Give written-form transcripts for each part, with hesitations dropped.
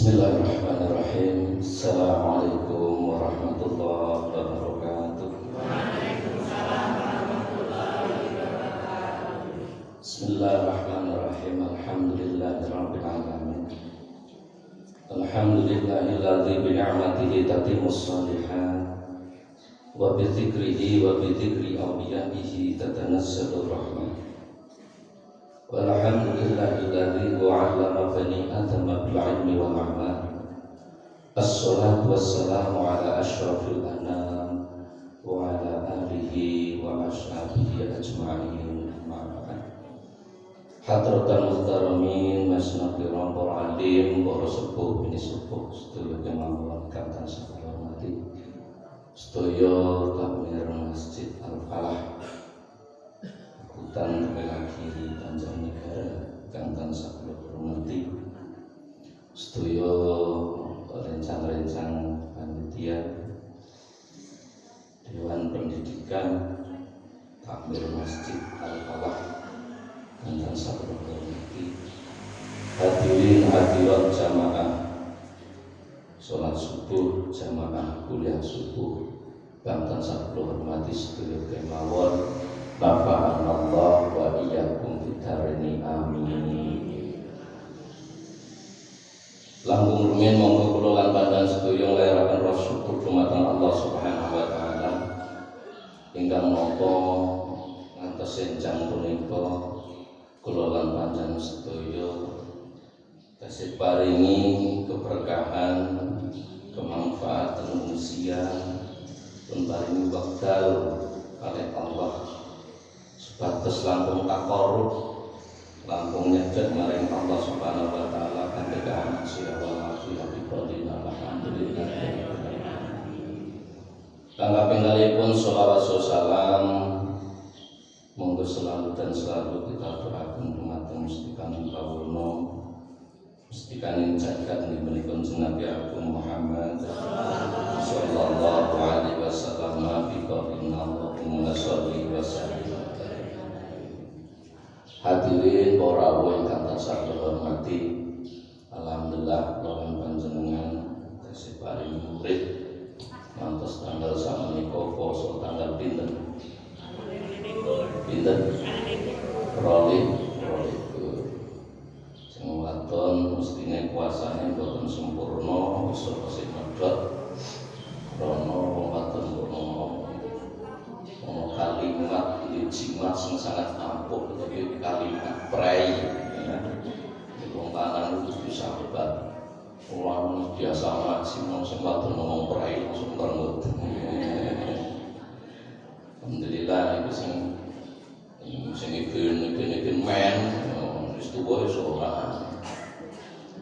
Bismillahirrahmanirrahim. Assalamualaikum warahmatullahi wabarakatuh. Bismillahirrahmanirrahim. Alhamdulillahirabbil alamin. Alhamdulillahilladzi bi ni'matihi tatimmus shalihat wa bi dzikrihi wa bi dzikri awliyaihi tatanazzalur rahmah. Walhamdulillahilladzi 'allama bani adama bil 'ilmi wal 'amal. Assalatu wassalamu ala asyrafil anam wa ala alihi wa ashabihi ajma'in. Hadratan muhtaramin masnafiran para alim, para sepuh bini sepuh, sedaya kemawon kang tansah kula hormati. Sedaya takmir Masjid Al-Falah Hutan Tepelagi Banjarnegara kang tansah kula hormati. Sedaya rencang-rencang panitia Dewan Pendidikan Takmir Masjid Al-Falah kang tansah kula hormati. Hadirin hadirat jamaah salat subuh, jamaah kuliah subuh kang tansah kula hormati sedaya kemawon. Nafa'anallah wa iyyakum fid-dharain amin. Langkung rumiyin monggo kula lan panjenengan sedaya nglayaraken rasa syukur dumateng Allah Subhanahu wa taala ingkang napa ngantos enjang punika kula lan panjenengan sedaya tasih paringi keberkahan, kemanfaatan usia, pun paringi wekdal kalih Allah sebatas langkung takarrub, langkung nyedhek maring Allah Subhanahu wa taala kanthi kahanan sira walafi habibina alhamdulillah. Kang kaping kalihipun sholawat salam monggo selalu dan selalu kita aturaken dumateng Mustikaning kawula, Mustikaning jagat menika Nabi Agung Muhammad sallallahu alaihi wasallam bi qaulin Allahumma sholli wa sallim. Hadirin para awuh ingkang tansah kula hormati, alhamdulillah kula panjenengan tasih paring murid ngantos tanggal sakmenika poso tanggal pinten? Pinten? Roli. Sing wadon mestine puasane boten sempurna, iso tasih medhot krana wong wadon ono kalimat jimat sing sangat ampuh, jadi kalimat prei ya. Wong lanang itu bisa hebat. Wong biasa ngaji mung sempat ngomong prei langsung banget. Alhamdulillah itu sing iki men wis tuwa iso ora.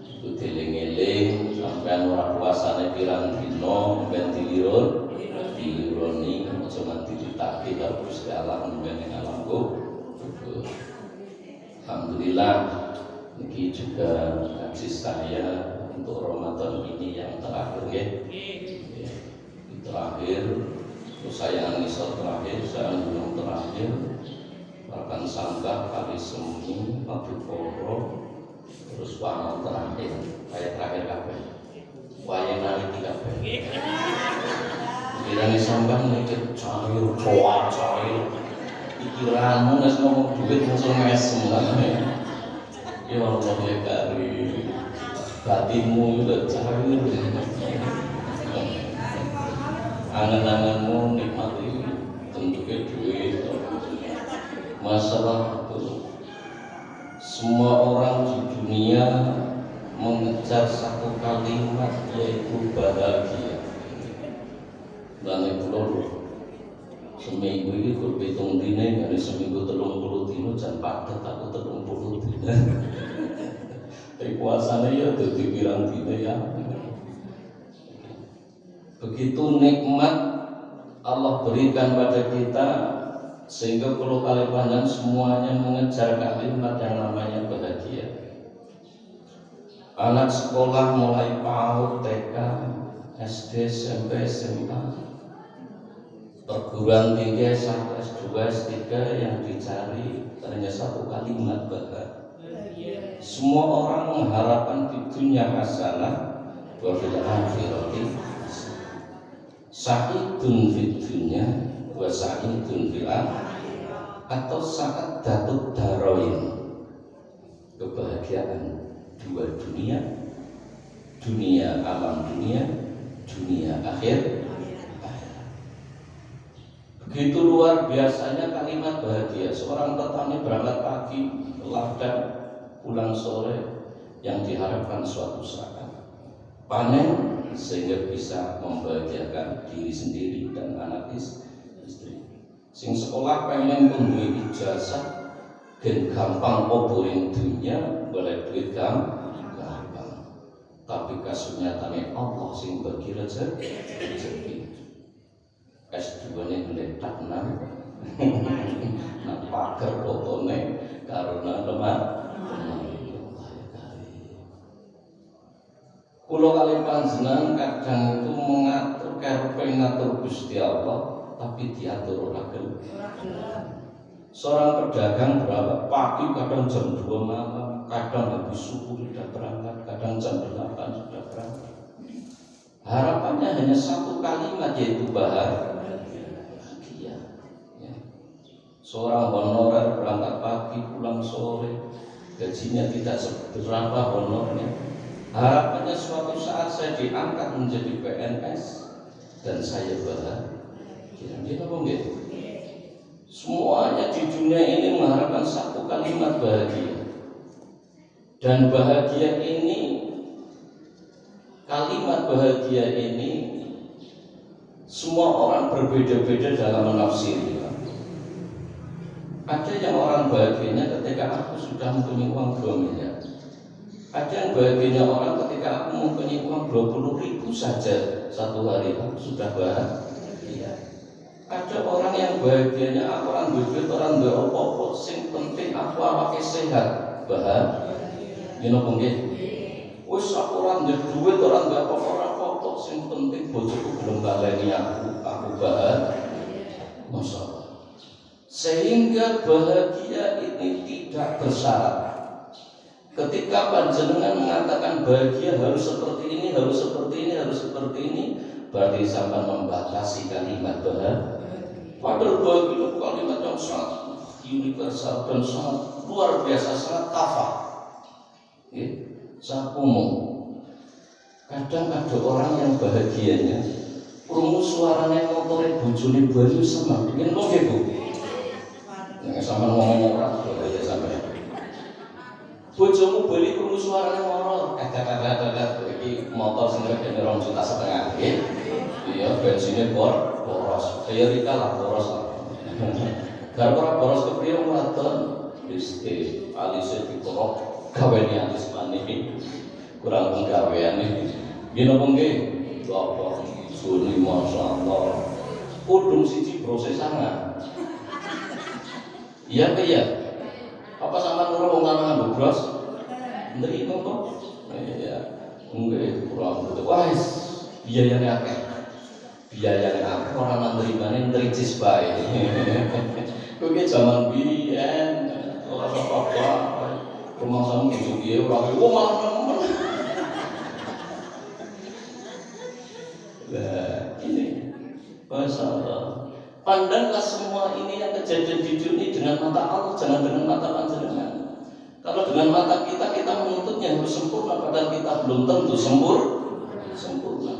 Itu dieling-eling sampean ora puasane pirang dina ben dilironi aja nganti ditagih karo Gusti Allah men alam go. Alhamdulillah ini juga ngaji saya untuk Ramadan ini yang terakhir ya. Terakhir terus saya ngisor terakhir, saya belum terakhir bahkan sanggah kali semi pagi poro terus wangon terakhir kayak terakhir kabeh wayang naliti kabeh kirane sampean mikir cair pikiranmu nek ngomong duit langsung mesem kan ya Allah ya karim batinmu udah cair angan-anganmu nikmati tentunya duit. Masalah itu semua orang di dunia mengejar satu kalimat yaitu bahagia. Dan itu loh seminggu ini berhitung dina dari seminggu 30 dina jan padet aku 30 dina. Tapi puasanya ya dadi pirang dina ya. Begitu nikmat Allah berikan pada kita sehingga kalau kali panjang semuanya mengejar kalimat yang namanya bahagia. Anak sekolah mulai PAUD, TK, SD, SMP, SMA, perguruan tinggi S1, S2, S3 yang dicari hanya satu kalimat bahagia. Semua orang mengharapkan di dunia hasanah, wa fil akhirati sa'idun fid dunya wa sa'idun fil akhirah, atau sa'adatud darain, kebahagiaan dua dunia, dunia alam dunia, dunia akhir. Begitu luar biasanya kalimat bahagia. Seorang petani berangkat pagi, ladang, pulang sore, yang diharapkan suatu saat panen sehingga bisa membahagiakan diri sendiri dan anak istri. Sing sekolah pengen pun duwe ijazah gen gampang oboring dunia boleh duit gampang, tapi kasunyatane Allah sing bagi rezeki. S2-ne ngletak nang pager fotone karena lemah. Kulo kali panjenengan kadang itu mengatur karepe ngatur Gusti Allah, tapi diatur ora gelem. Seorang pedagang berapa pagi kadang jam 2 malam, kadang habis subuh sudah berangkat, kadang jam 8 sudah berangkat. Harapannya hanya satu kalimat, yaitu bahagia. Ya. Seorang honorer berangkat pagi pulang sore, gajinya tidak seberapa honornya. Harapannya suatu saat saya diangkat menjadi PNS dan saya bahagia. Gitu apa enggak? Semuanya di dunia ini mengharapkan satu kalimat bahagia. Dan bahagia ini, kalimat bahagia ini, semua orang berbeda-beda dalam menafsirnya. Ada yang orang bahagianya ketika aku sudah mempunyai uang 2 miliar. Ada yang bahagianya orang ketika aku mempunyai uang 20.000 saja satu hari, aku sudah bahagia. Ada orang yang bahagianya aku orang duit, orang duit apa-apa, sing penting aku awake sehat, bahagia. Gino nggih. Wis aku orang duit, orang duit apa-apa, sing penting bojoku belum baleni aku bahagia. Masyaallah. Sehingga bahagia ini tidak bersyarat. Ketika panjenengan mengatakan bahagia harus seperti ini, harus seperti ini, harus seperti ini, berarti sampai membatasi kalimat bahagia. Padahal bahagia itu kalimat yang sangat universal dan sangat luar biasa, sangat kafah. Sangat umum. Kadang ada orang yang bahagianya krungu suarane motore bojone bayu sama pengen kok nggih Bu. Nek sampean ngomong ora bahaya sampean. Bojomu bali krungu suarane moro, kagak iki motor sing regane 2,5 juta nggih. Iya, bensinnya boros. Kayak Rika lah boros lah. Gara-gara boros kepriye wadon wis alise dikorok gaweane alis maneh. Kurang penggaweane. Nggih napa nggih? Bapak suri masyaallah. Kudung siji prosesangan. Iya ya. Apa sampean ora wong lanang bros? Nderiko kok. Iya. Nggih, kurang betul. Wis biayane akeh. Biayane akeh ora nandrimane nricis bae. Kuwi zaman biyen ora apa-apa. Rumah sama gitu piye ora malah nemen. Lah ini masyaallah. Pandanglah semua ini yang kejadian di dunia dengan mata Allah, jangan dengan mata panjenengan. Kalau dengan mata kita menuntutnya harus sempurna, padahal kita belum tentu sempurna.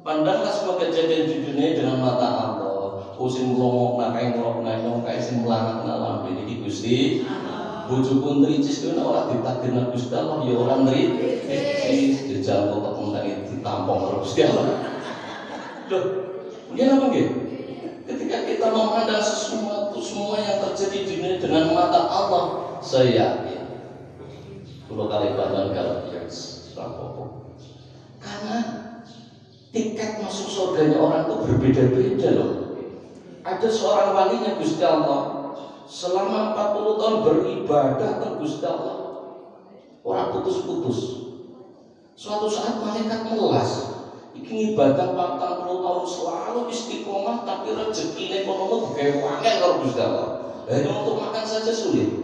Pandanglah semua kejadian di dunia dengan mata Allah. Sing mlongok nakae nglok kae sing mlanak alam iki Gusti. Bojo pun ricis kuwi ora ditakdirna Gusti Allah ya ora ricis. Dijal kok mentangi ditampung karo Gusti Allah. Loh, nggih napa nggih? Ketika kita memandang sesuatu semua yang terjadi di dunia dengan mata Allah, saya yakin 10 kali bahkan kalau yes, rapopo. Karena tiket masuk surganya orang itu berbeda-beda loh. Ada seorang walinya Gusti Allah selama 40 tahun beribadah ke Gusti Allah, orang putus-putus. Suatu saat malaikat melas. Iki ibadah 40 tahun selalu istiqomah, tapi rezekine kono digawe angel karo Gusti Allah. Hanya untuk makan saja sulit.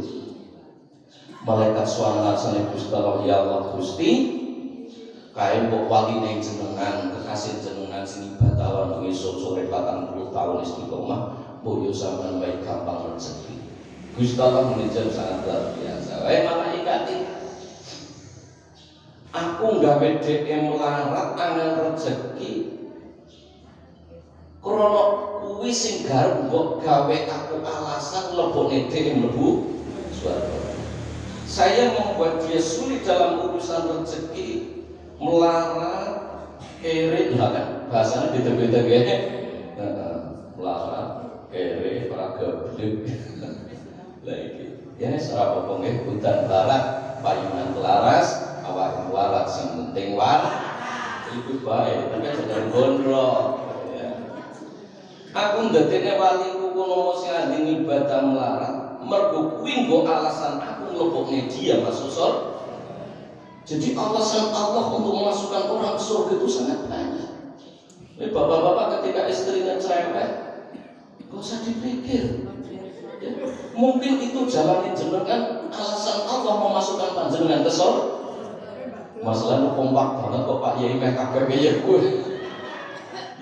Malaikat suara nasane Gusti Allah, ya Allah Gusti, kae mbok waline jenengan kekasih jenengan sing batawan esuk sore 40 tahun istiqomah mbok yo sampean wae gampang rezeki. Gusti Allah menjadi sangat luar biasa. Wae malaikat aku nggawe dhek melarat angel rezeki krana kuwi sing garep mbok gawe aku alasan lebokne dhek mlebu swarga. Saya membuat dia sulit dalam urusan rezeki, melarat, kere, kan bahasanya beda-beda gini, melarat, kere, prageblek, lagi. Ya secara pokoknya hutan barat, payungan pelaras, awak warat, yang penting warat, itu baik. Tapi jangan gondrong. Aku ndadekne waliku kuno sing anding ibadah melarat, mergo kuwi nggo alasan aku nglebokne dia masuk surga. Jadi alasan Allah untuk memasukkan orang ke surga itu sangat banyak. Ini bapak-bapak ketika istrinya cerewet, gak usah dipikir. Ya, mungkin itu jalan jenengan alasan Allah memasukkan panjenengan ke surga. Masalahnya kompak banget kok Pak Yai meh kabeh piye kuwi.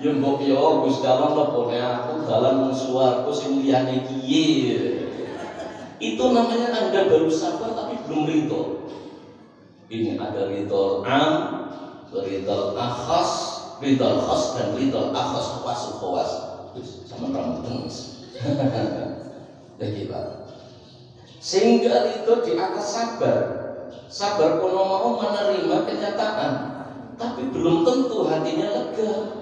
Ya mbok yo Gusti Allah lebone aku dalan mung swarga sing liyane kiye. Itu namanya Anda baru sabar tapi belum ridho. Ini ada ridho am, ridho akhas, ridho khas dan ridho akhas khawas. Sama kamu terus. Jadi Pak. Sehingga ridho di atas sabar. Sabar kono mau menerima kenyataan, tapi belum tentu hatinya lega.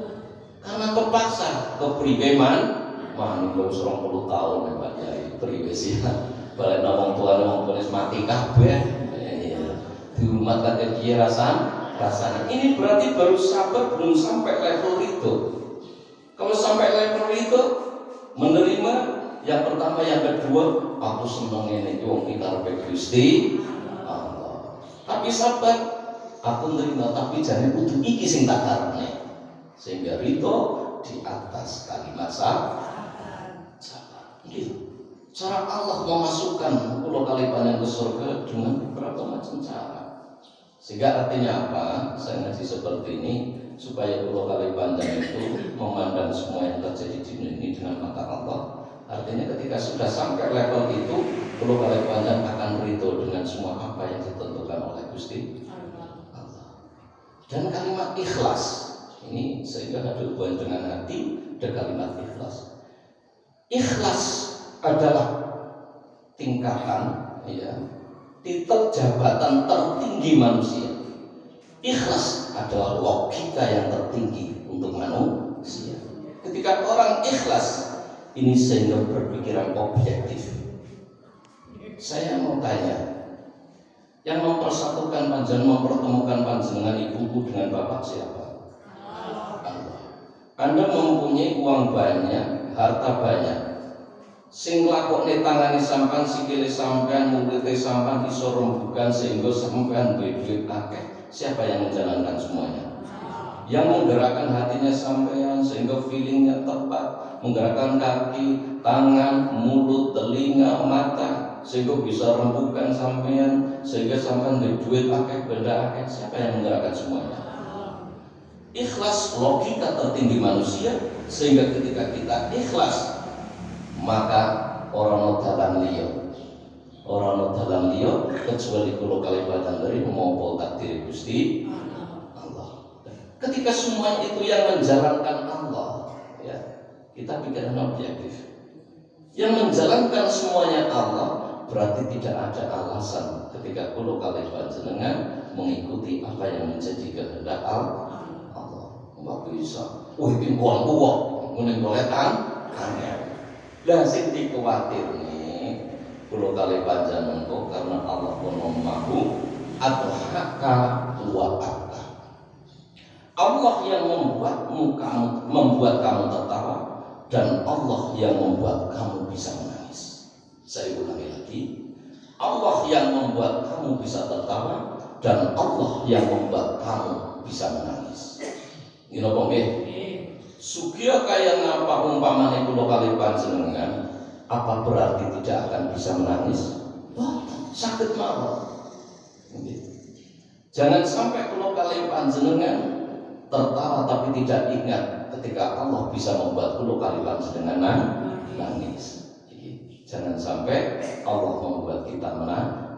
Karena terpaksa kepriweman, man wis 20 tahun ya Pak Yai, priwe sih. Balik wong tuane wong tuane mati kabeh. Dihormat kate piye rasanya. Ini berarti baru sabar belum sampai level itu. Kalau sampai level itu menerima yang pertama, yang kedua, aku seneng ngene iki wong iki karepe Gusti Allah. Tapi sabar, aku nerima tapi jane kudu iki sing tak karepne. Sehingga ridho di atas kalimat sabar. Gitu. Cara Allah memasukkan pulau Kalibangan ke surga dengan beberapa macam cara. Sehingga artinya apa? Saya ngaji seperti ini supaya pulau Kalibangan itu memandang semua yang terjadi di dunia ini dengan mata Allah. Artinya ketika sudah sampai level itu, pulau Kalibangan akan ridho dengan semua apa yang ditentukan oleh Gusti Allah. Dan kalimat ikhlas ini sehingga ada hubungan dengan hati dan kalimat ikhlas. Ikhlas adalah tingkatan, ya, titel jabatan tertinggi manusia. Ikhlas adalah logika yang tertinggi untuk manusia. Ketika orang ikhlas, ini sehingga berpikiran objektif. Saya mau tanya, yang mempersatukan panjenengan, mempertemukan panjenengan ibuku dengan bapak siapa? Anda mempunyai uang banyak, harta banyak, sing lakokne tangane sampean, sikile sampean, murite sampean iso rembugan sehingga sampean duit akeh. Siapa yang menjalankan semuanya? Yang menggerakkan hatinya sampean sehingga feelingnya tepat, menggerakkan kaki, tangan, mulut, telinga, mata sehingga bisa rembukan sampean, sehingga sampean duit akeh, benda akeh. Siapa yang menggerakkan semuanya? Ikhlas logika tertinggi manusia, sehingga ketika kita ikhlas maka orang dalam liya kecuali kulo kalibatan dari mau takdir Gusti Allah. Ketika semua itu yang menjalankan Allah, ya, kita pikiran objektif. Yang menjalankan semuanya Allah, berarti tidak ada alasan ketika kulo kalibatan jenengan mengikuti apa yang menjadi kehendak Allah. Mbak bisa, wih pinggul kuwak, nguning goletan, aneh. Lah sing dikuatir nih, pulau kali panjang engkau karena Allah menamahu adhaka wa abka. Allah yang membuat kamu tertawa, dan Allah yang membuat kamu bisa menangis. Saya ulangi lagi, Allah yang membuat kamu bisa tertawa, dan Allah yang membuat kamu bisa menangis. Ini apa nggih? Sugih kaya ngapa umpamane kula kali panjenengan, apa berarti tidak akan bisa menangis? Wah, sakit mawon. Jangan sampai kalau kalian panjenengan tertawa tapi tidak ingat ketika Allah bisa membuat kulo kali panjenengan nangis. Jangan sampai Allah membuat kita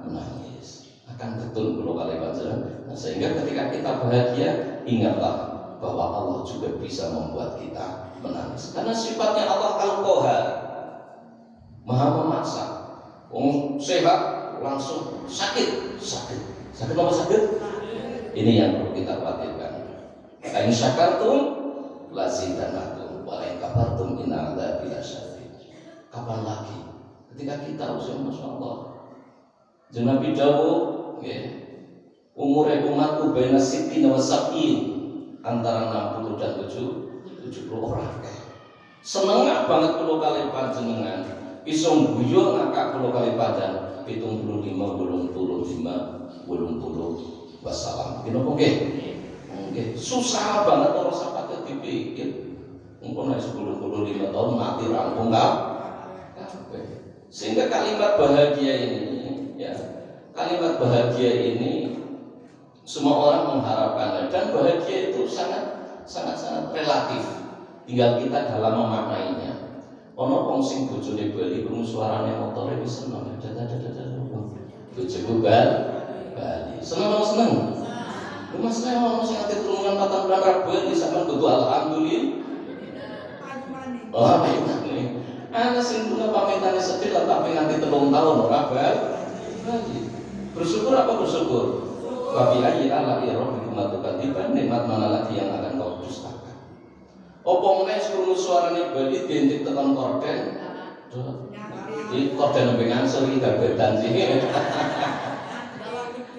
menangis. Akan betul kulo kali panjenengan. Nah, sehingga ketika kita bahagia, ingatlah bahwa Allah juga bisa membuat kita menangis. Karena sifatnya Allah Al-Qahhar, Maha memaksa. Sehat langsung sakit. Sakit apa sakit? Ini yang perlu kita khawatirkan. Ain syakartum lazidanakum wa in kafartum inna adzabi lasyadid. Kapan lagi? Ketika kita usia masyaallah. Nabi dawuh nggih, umure umatku baina sittin wa sab'in, antara 60 dan 70 orang. Seneng banget kula kali panjenengan iso guyon ngakak kula kali padang 75 wassalam. Kenapa nggih? Nggih, susah banget orang sampai dipikir. Engko nek 10-15 tahun mati rampung kabeh. Sehingga kalimat bahagia ini, ya, kalimat bahagia ini semua orang mengharapkan, dan bahagia itu sangat relatif. Tinggal kita dalam memaknainya. Ono wong sing bojone Bali krungu suarane motore wis seneng. Bojoku Bali. Seneng. Mas saya mau sing ate turungan 4 bulan Rabu di sampean kudu alhamdulillah. Oh, ini. Ana sing tuna pamitane sedih lah tapi nganti 3 tahun ora Bali. Bersyukur apa bersyukur? Wa bi ayyi ala'i rabbikum tukadziban, nikmat mana lagi yang akan kau dustakan? Opo meneh krungu suarane Bali dientik tekan korden. Iki korden bengan seri gagedan sih.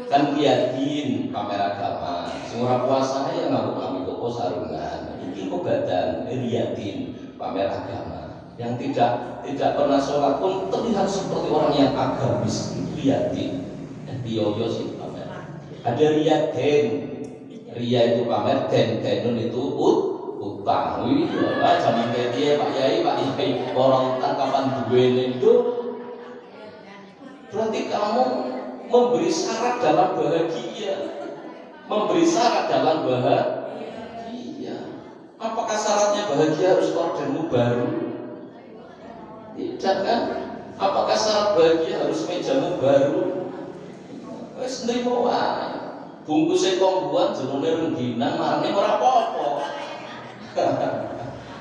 Kan yakin pamer agama. Sing ora puasa ya ngaku-ngaku kok sarungan. Iki kok badan yakin pamer agama. Yang tidak pernah sholat pun terlihat seperti orang yang agamis. Yakin. Tiyoyo sih pamer. Ada riyaden. Riya itu pamer, denun itu utang. Wih, zaman dia Pak Yai, orang utang kapan duweni itu? Berarti kamu memberi syarat dalam bahagia. Apakah syaratnya bahagia harus ordermu baru? Tidak kan? Apakah syarat bahagia harus mejamu baru? Wes nrimo wae. Bungkuse kongguan jenenge rengginan marane ora apa-apa.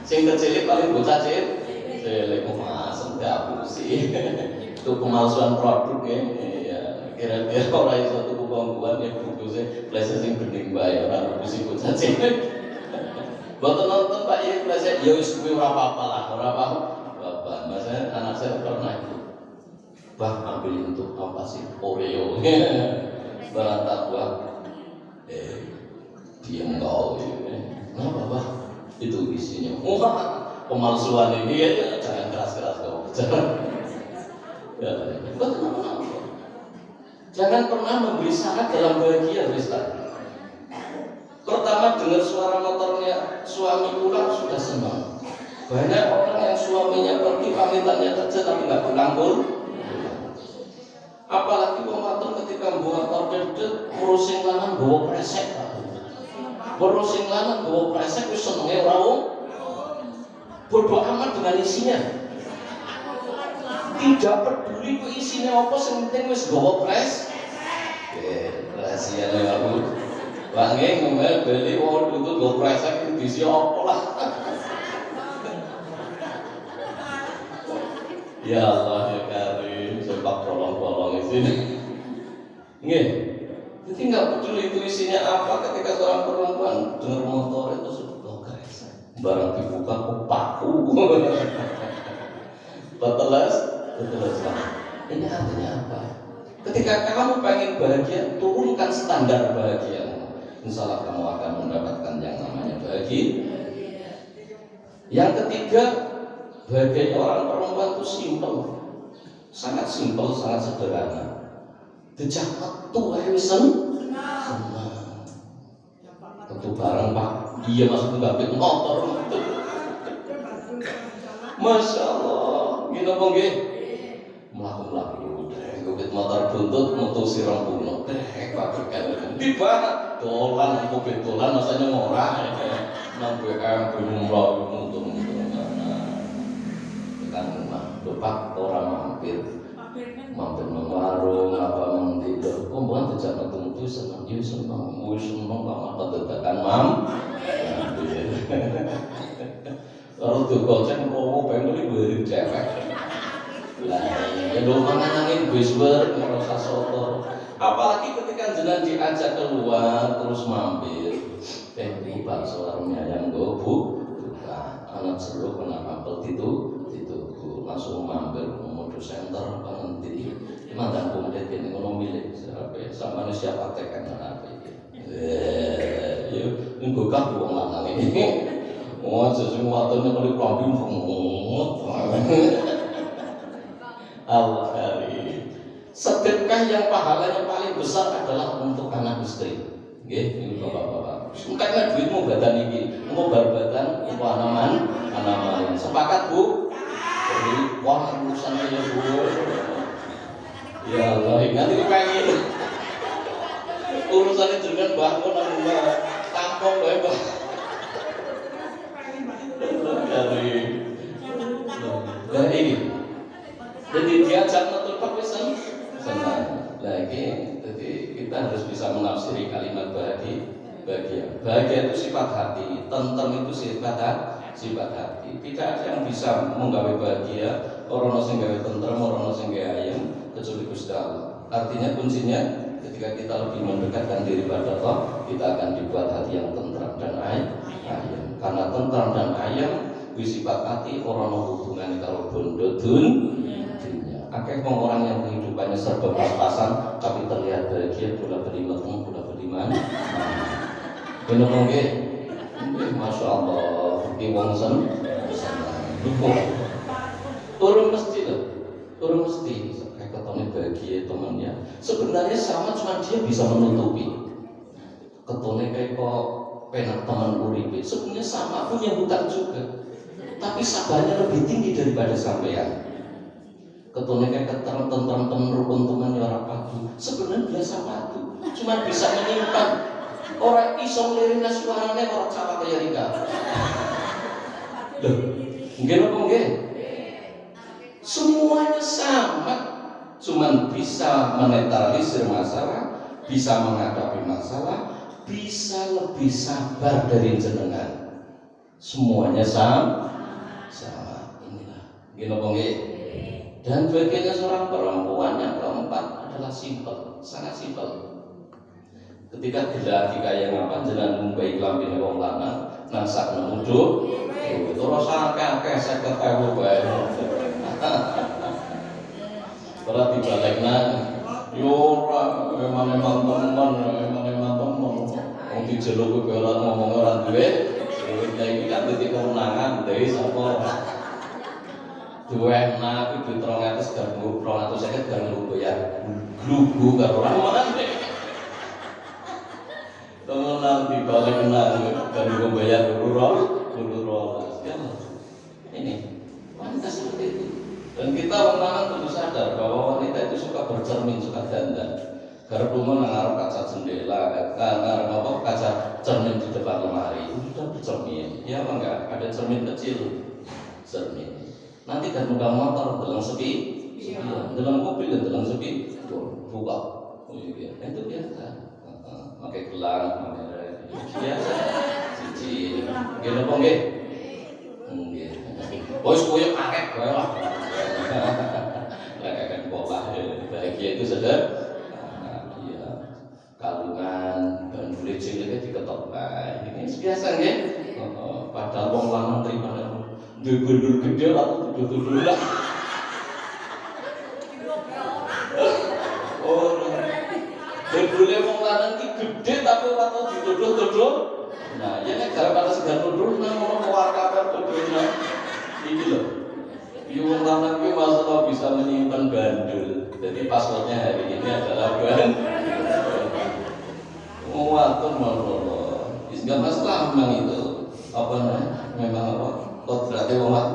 Sing kecil paling bocah cilik mas sih. Itu pemalsuan produk ya. Kira-kira orang iso tuku kongguan ya bungkusnya flashnya sing bening bae ora bungkus bocah cilik. Boten nonton Pak ya flashnya ya wis kuwi ora apa-apa lah, ora apa-apa. Bapak, maksudnya anak saya pernah itu. Bah ambil untuk apa sih Oreo. Berantak buah. Diam kau. Kenapa Bah? Itu isinya. Pemalsuan ini ya jangan keras-keras kau. Jangan pernah memberi syarat dalam bahagia, Ustaz. Pertama dengar suara motornya suami pulang sudah senang. Banyak orang yang suaminya pergi pamitannya kerja tapi nggak pulang pun. Apalagi motor ketika bawa motor kurusing lanang bawa kresek. Kurusing lanang bawa kresek wis senenge ora wong. Bodoh amat dengan isinya. Tidak peduli ku isinya apa, sing penting wis gawa kres. Rahasia lho aku. Wangi ngomel beli wong itu gawa kresek diisi apa lah. Ya Allah ya Karim, sebab tolong sini. Nggih. Jadi nggak peduli itu isinya apa, ketika seorang perempuan dengar motor itu sudah kresek. Barang dibuka kok paku. Betelas. Ini artinya apa? Ketika kamu pengen bahagia, turunkan standar bahagiamu. Insya Allah kamu akan mendapatkan yang namanya bahagia. Yang ketiga, bahagia orang perempuan itu simpel, sangat simpel, sangat sederhana. Dejak metu ae wis seneng. Metu bareng Pak. Iya maksudnya nggak motor. Masya Allah, gini apa nggih? Melaku-melaku, gubit motor buntu kentut metu sirang puno. Pak kan. Tiba dolan aku betulan masanya ngora. Nang BM umroh untung. Kan lupa orang mampir nang warung apa mandi lho kok mbon dijak metu seneng yo seneng wis seneng banget dadakan mam kalau tuh goceng rowo pengen beli cewek lah ya do manganin wis ber ngerasa soto apalagi ketika jenengan diajak keluar terus mampir bakso warung ayam gobu bukan anak seru kenapa apel itu langsung mampir modus center penghenti mantan kemudian ini ngono milik sama manusia praktek kan apa ya nggo kak wong lanang ini oh sesuatu yang paling problem Allah hari sedekah yang pahalanya paling besar adalah untuk anak istri nggih ini bapak-bapak karena duitmu badan ini mau badan untuk anaman sepakat Bu. Jadi, wah urusan aja gue. Ya Allah, nanti dipengen. Urusannya dengan bangun nambah tampung bebas. Dari ini. Jadi diajak nonton pesan. Senang. Lagi, jadi kita harus bisa menafsiri kalimat bahagia. Bahagia itu sifat hati, tentrem itu sifat hati. Tidak ada yang bisa menggawe bahagia orang sing gawe tentrem, orang sing gawe ayem kecuali Gusti Allah. Artinya kuncinya ketika kita lebih mendekatkan diri pada Allah, kita akan dibuat hati yang tentrem dan ayem. Karena tentrem dan ayem kuwi sifat hati orang hubungan karo bondo dunia. Akeh orang yang kehidupannya serba pas-pasan tapi terlihat bahagia, bola beli meteng, bola beli mana. Bener nggih? Masya Allah, di wong sen, turun mesti loh, turun mesti. Kayak ketemu bahagia temannya. Sebenarnya sama, cuma dia bisa menutupi. Ketemu kayak kok penak teman uripe. Sebenarnya sama, punya hutang juga. Tapi sabarnya lebih tinggi daripada sampean. Ketemu kayak ketemu tentang teman rukun teman orang padu. Sebenarnya biasa padu, cuma bisa menyimpan. Orang iso nglirina suarane orang sama kaya Rika. Loh, nggih apa nggih? Semuanya sama, cuman bisa menetralisir masalah, bisa menghadapi masalah, bisa lebih sabar dari jenengan. Semuanya sama. Inilah, nggih apa nggih? Dan bagiannya seorang perempuan yang keempat adalah simpel, sangat simpel. Ketika gelati kaya ngapan jenengan ngumbai klambine wong lanang nang sak nemudo itu rasa akeh 50.000 bae. Ora dibalekna yo ora memang temen wong dijeluk kowe ora ngomong ora duwe duit iki kan dadi kewenangan dari sapa duwe enak duit 300 garmu 250 garmu bayar glugu karo ora mana teman dibalik nang dan membayar dulu ini wanita seperti itu dan kita orang perlu sadar bahwa wanita itu suka bercermin, suka dandan karena rumah ngarep kaca jendela ngarep kaca cermin di depan lemari itu sudah bercermin ya apa enggak ada cermin kecil cermin nanti kan muka motor dalam sepi dalam mobil dan dalam sepi buka itu biasa pakai gelang, pakai biasa, cincin, gitu apa nggih? Nggih. Wis koyo karet wae lah. Lah kan pola bahagia itu sederhana. Iya. Kalungan dan kulit cilik diketok bae. Ini biasa nggih? Padahal wong lanang terima duwe gundul gede atau tuduh-tuduh lah. Boleh wong lanang ki gede tapi ora tau dituduh-tuduh. Nah, ya nek daripada segan tuduh nang ngono keluarga kan tuduhnya. Iki lho. Yo wong lanang ki masalah bisa menyimpan bandul. Jadi passwordnya hari ini adalah bandul. Oh, atur malah. Enggak masalah memang itu. Apa namanya? Memang apa? Kodratnya wong.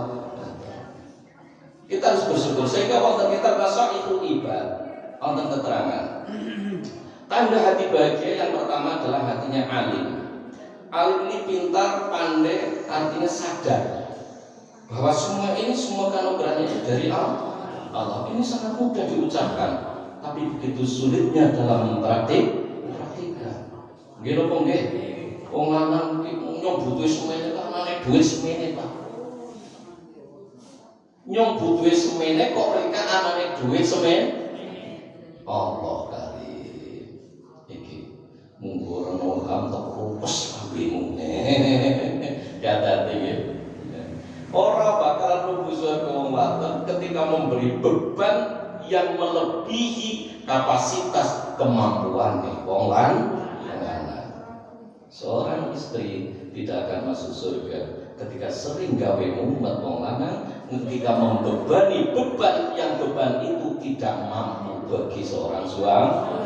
Kita harus bersyukur sehingga waktu kita masuk itu ibadah. Wonten keterangan. Tanda hati bahagia yang pertama adalah hatinya alim. Alim ini pintar, pandai, artinya sadar bahwa semua kanugerahnya dari Allah. Ini sangat mudah diucapkan, tapi begitu sulitnya dalam praktikkan. Nggih napa nggih? Wong lanang iki nyong butuh semene kok anane duit semene, Pak. Nyong butuh semene kok mereka anane duit semene. Allah karim iki munggo rono ham tok rupes ambimu ya tadi ya ora bakalan mlebu surga wong wadon ketika memberi beban yang melebihi kapasitas kemampuan wong lanang. Seorang istri tidak akan masuk surga ketika sering gawe mumet wong lanang, ketika membebani beban yang beban itu tidak mampu bagi seorang suami.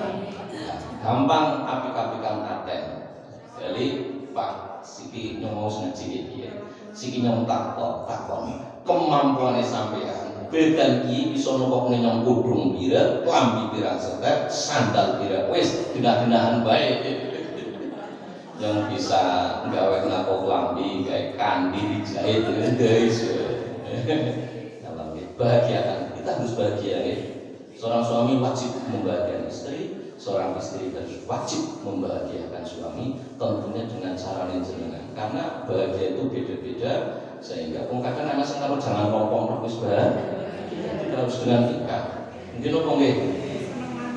Gampang apik-apikan aten. Jadi Pak siki nyong mau ngaji iki. Siki nyong takon kemampuane sampean. Bedan iki bisa nokokne nyong kudung pira, klambi pirang setek, sandal pira. Wis genah-genahan bae. Yang bisa gawe nako klambi kayak kandi dijahit guys. Dalam bahagia kan kita harus bahagia ya. Seorang suami wajib membahagiakan istri, seorang istri harus wajib membahagiakan suami, tentunya dengan cara jenengan. Karena bahagia itu beda-beda, sehingga kadang anak sing karo jangan ngomong wis bahagia, kita harus dengan ikat. Mungkin apa nggih?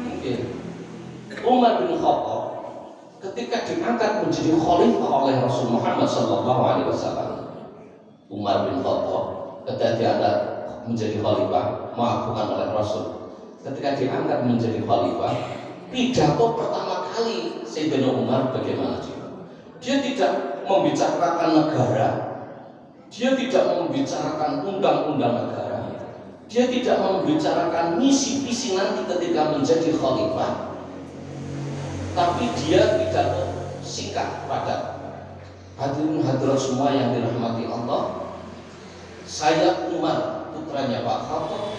Mungkin Umar bin Khattab ketika diangkat menjadi khalifah oleh Rasul Muhammad SAW. Umar bin Khattab ketika diangkat menjadi khalifah, bukan oleh Rasul. Ketika diangkat menjadi khalifah, pidato pertama kali Sayyidina Umar bagaimana dia tidak membicarakan negara, dia tidak membicarakan undang-undang negara, dia tidak membicarakan misi-misi nanti ketika menjadi khalifah, tapi dia pidato singkat padat. Hadirin hadirat semua yang dirahmati Allah, saya Umar putranya Pak Khattab,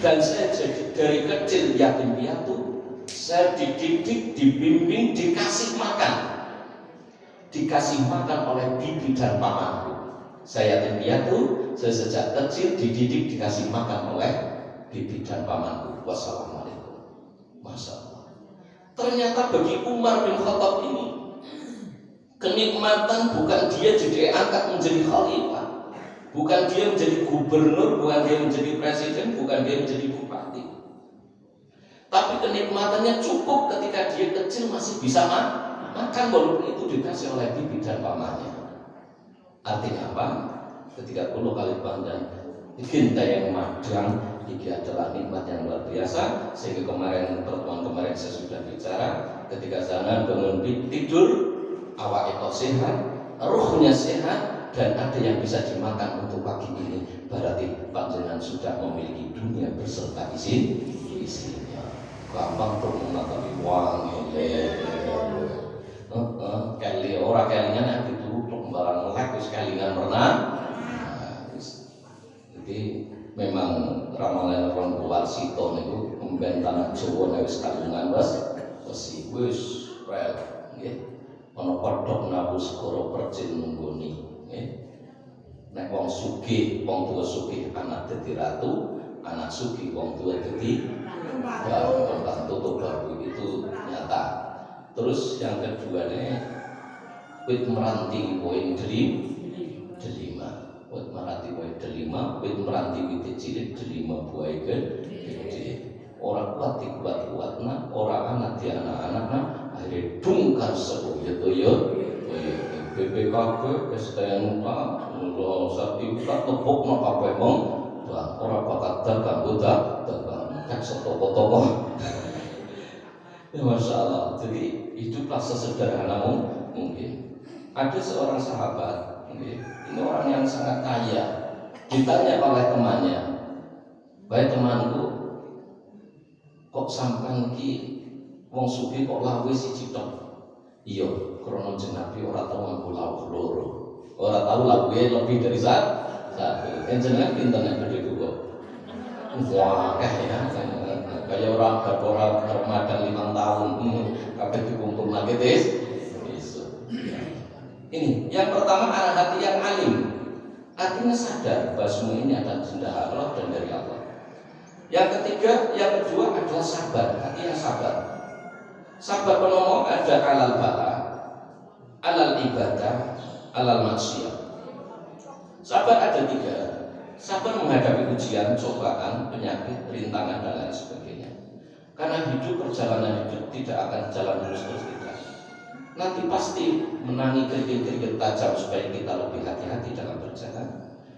dan saya jadi dari kecil yatim piatu, saya dididik, dibimbing, dikasih makan oleh bibi dan pamanku. Saya yatim piatu, saya sejak kecil dididik, dikasih makan oleh bibi dan pamanku. Wassalamualaikum. Masya Allah. Ternyata bagi Umar bin Khattab ini kenikmatan bukan dia jadi angkat menjadi khalifah, bukan dia menjadi gubernur, bukan dia menjadi presiden, bukan dia menjadi bupati. Tapi kenikmatannya cukup ketika dia kecil masih bisa makan, walaupun itu dikasih oleh bibi dan pamannya. Artinya apa? Ketika 10 kali panjang bikin yang madang, ini adalah nikmat yang luar biasa. Sehingga pertemuan kemarin saya sudah bicara, ketika jangan bangun tidur, awak itu sehat, ruhnya sehat, dan ada yang bisa dimakan untuk pagi ini, berarti panjenengan sudah memiliki dunia beserta isinya. Gampang tuh mengatasi uang kali orang kalinya nanti duduk barang lek wis kalingan renang. Jadi memang ramalan Ron Warsito niku mben tanah Jawa wis kalingan wis rel nggih. Ana padhok nabu segara percil nunggoni. Nek wong sugih, wong tuwa sugih anak dadi ratu, anak sugih wong tuwa dadi pembantu baru, itu nyata. Terus yang kedua nih, wit meranti poin delima, wit meranti poin delima, wit meranti wit cilik delima buai gede. Orang kuat dikuat-kuatna, orang anak di anak-anakna, akhirnya dungkar sebuah BPKB, STNK, sertifikat tepuk apa emang, orang bakat dagang, dagang, setoko-toko. Ya Masya Allah. Jadi hiduplah sesederhana mungkin. Ada seorang sahabat, ini orang yang sangat kaya, ditanya oleh temannya, baik temanku, kok sampean ki wong sugih kok lawe siji tok? Iya, krono jenapi ora tau nganggo lawuh loro. Ora tau lawuhe lebih dari satu. Jenengan pinten nek gede kok. Wah, ya. kayak orang berdoa Ramadan 5 tahun, kabeh dikumpul lagi besok. Ini yang pertama adalah hati yang alim, artinya sadar bahwa semua ini adalah cendera Allah dan dari Allah. Yang ketiga, yang kedua adalah sabar, hati yang sabar. Sabar penolong ada alal bala, alal ibadah, alal maksiat. Sabar ada 3. Sabar menghadapi ujian, cobaan, penyakit, rintangan dan lain sebagainya. Karena perjalanan hidup tidak akan jalan terus tidak. Nanti pasti menangi kerikil-kerikil tajam supaya kita lebih hati-hati dalam berjalan.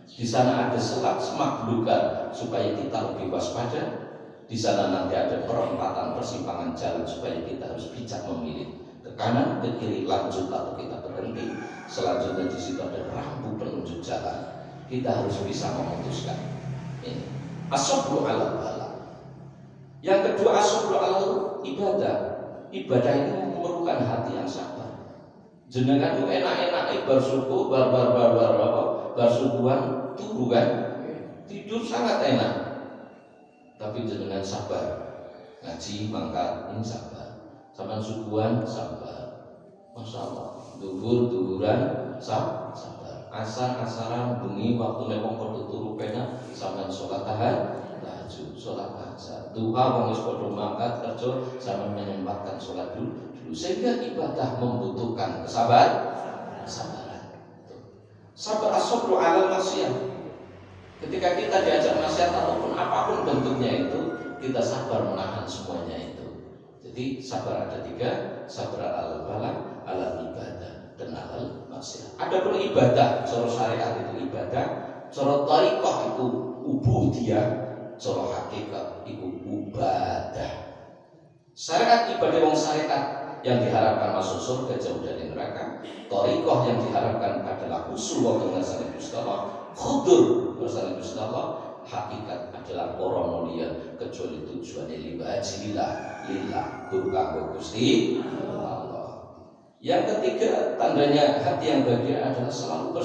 Di sana ada semak belukar supaya kita lebih waspada. Di sana nanti ada perempatan persimpangan jalan supaya kita harus bijak memilih ke kanan, ke kiri, lanjut atau kita berhenti. Selanjutnya di situ ada rambu penunjuk jalan. Kita harus bisa memutuskan. Ini as-sabru 'alal bala. Yang kedua as-sabru 'alal ibadah. Ibadah ini memerlukan hati yang sabar. Jenengan itu enak-enak bersyukur, bersyukuran turu kan? Tidur sangat enak. Tapi jenengan sabar. Ngaji mangkat ini sabar. Sampai subuhan sabar. Masya Allah. Duhuran sabar. Asar-asaran bengi waktu nek padha turu pena sampean salat tahajud, salat asar. Duha wong wis padha mangkat kerja sampean menyempatkan salat dulu. Sehingga ibadah membutuhkan kesabaran. Sabar as-sabru 'alal maksiyah. Ketika kita diajak maksiat ataupun apapun bentuknya itu, kita sabar menahan semuanya itu. Jadi sabar ada 3, sabar alal bala, alal ibadah dan alal maksiat. Adapun ibadah, cara syariat itu ibadah, cara thariqah itu ubudiyah, cara hakikat itu ibadah. Syariat ibadah wong syariat yang diharapkan masuk surga jauh dari neraka. Thariqah yang diharapkan adalah usul wa kenasan Gusti Allah, khudur kenasan Gusti Allah. Hakikat adalah orang mulia kecuali tujuannya liwajillah lillah guru kanggo Gusti Allah. Yang ketiga, tandanya hati yang bahagia adalah selalu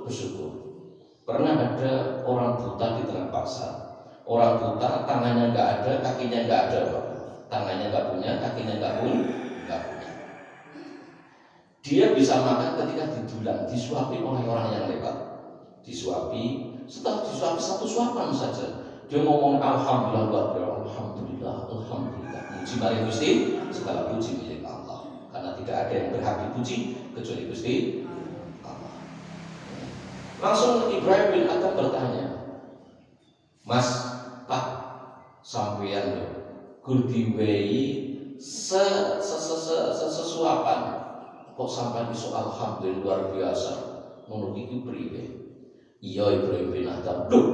bersyukur. Pernah ada orang buta di tengah pasar. Orang buta tangannya nggak ada, kakinya nggak ada, tangannya nggak punya, kakinya nggak punya. Dia bisa makan ketika didulang, disuapi oleh orang yang lewat. Disuapi, setelah disuapi 1 suapan saja, dia ngomong alhamdulillah, alhamdulillah. Puji mari Gusti, segala puji milik Allah. Karena tidak ada yang berhak dipuji kecuali Gusti Allah. Langsung Ibrahim bin Adham bertanya, Mas, Pak, sampeyan gur diwehi sesuapan kok sampai iso alhamdulillah luar biasa. Ngono iki priwe? Iya Ibrahim bin Adham. Duh,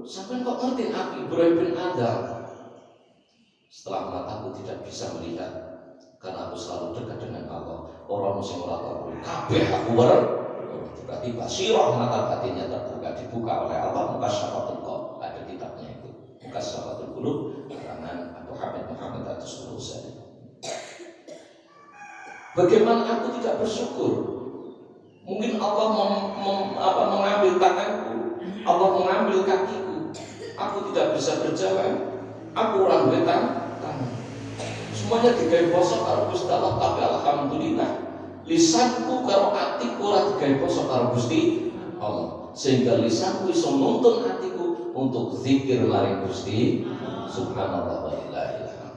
sampean kok ngerti aku Ibrahim bin Adham? Setelah mataku tidak bisa melihat, karena aku selalu dekat dengan Allah. Orang sing ora tahu kabeh aku weruh. Berarti basirah mata batinnya terbuka, dibuka oleh Allah. Mukasyafatul Qalb, ada kitabnya itu. Mukasyafatul Qulub karangan Abu Hamid Muhammad At-Tusulusi. Bagaimana aku tidak bersyukur? Mungkin Allah mengambil tanganku, Allah mengambil kakiku. Aku tidak bisa berjalan. Aku orang wetan tangan. Semuanya digawe bosok karo Gusti Allah, tapi alhamdulillah lisanku karo atiku ora digawe bosok karo Gusti Allah. Sehingga lisanku iso nuntun atiku untuk zikir maring Gusti subhanallah wa ilaha.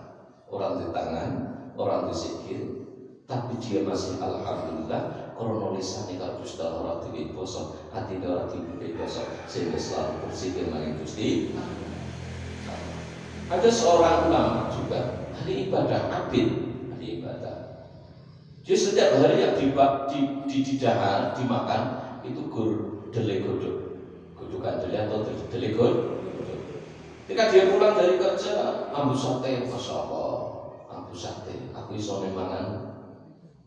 Orang di tangan, orang di zikir, tapi dia masih alhamdulillah karena lisannya kalau Gusti Allah ora digawe bosok, atine ora digawe bosok, sehingga selalu berzikir maring Gusti. Ada seorang ulama juga ahli ibadah, abid, ahli ibadah. Dia setiap hari yang didahar, dimakan itu gur dele godok, godokan dele atau dele godok. Ketika dia pulang dari kerja, ambu sate, masya Allah, ambu sate, aku iso mangan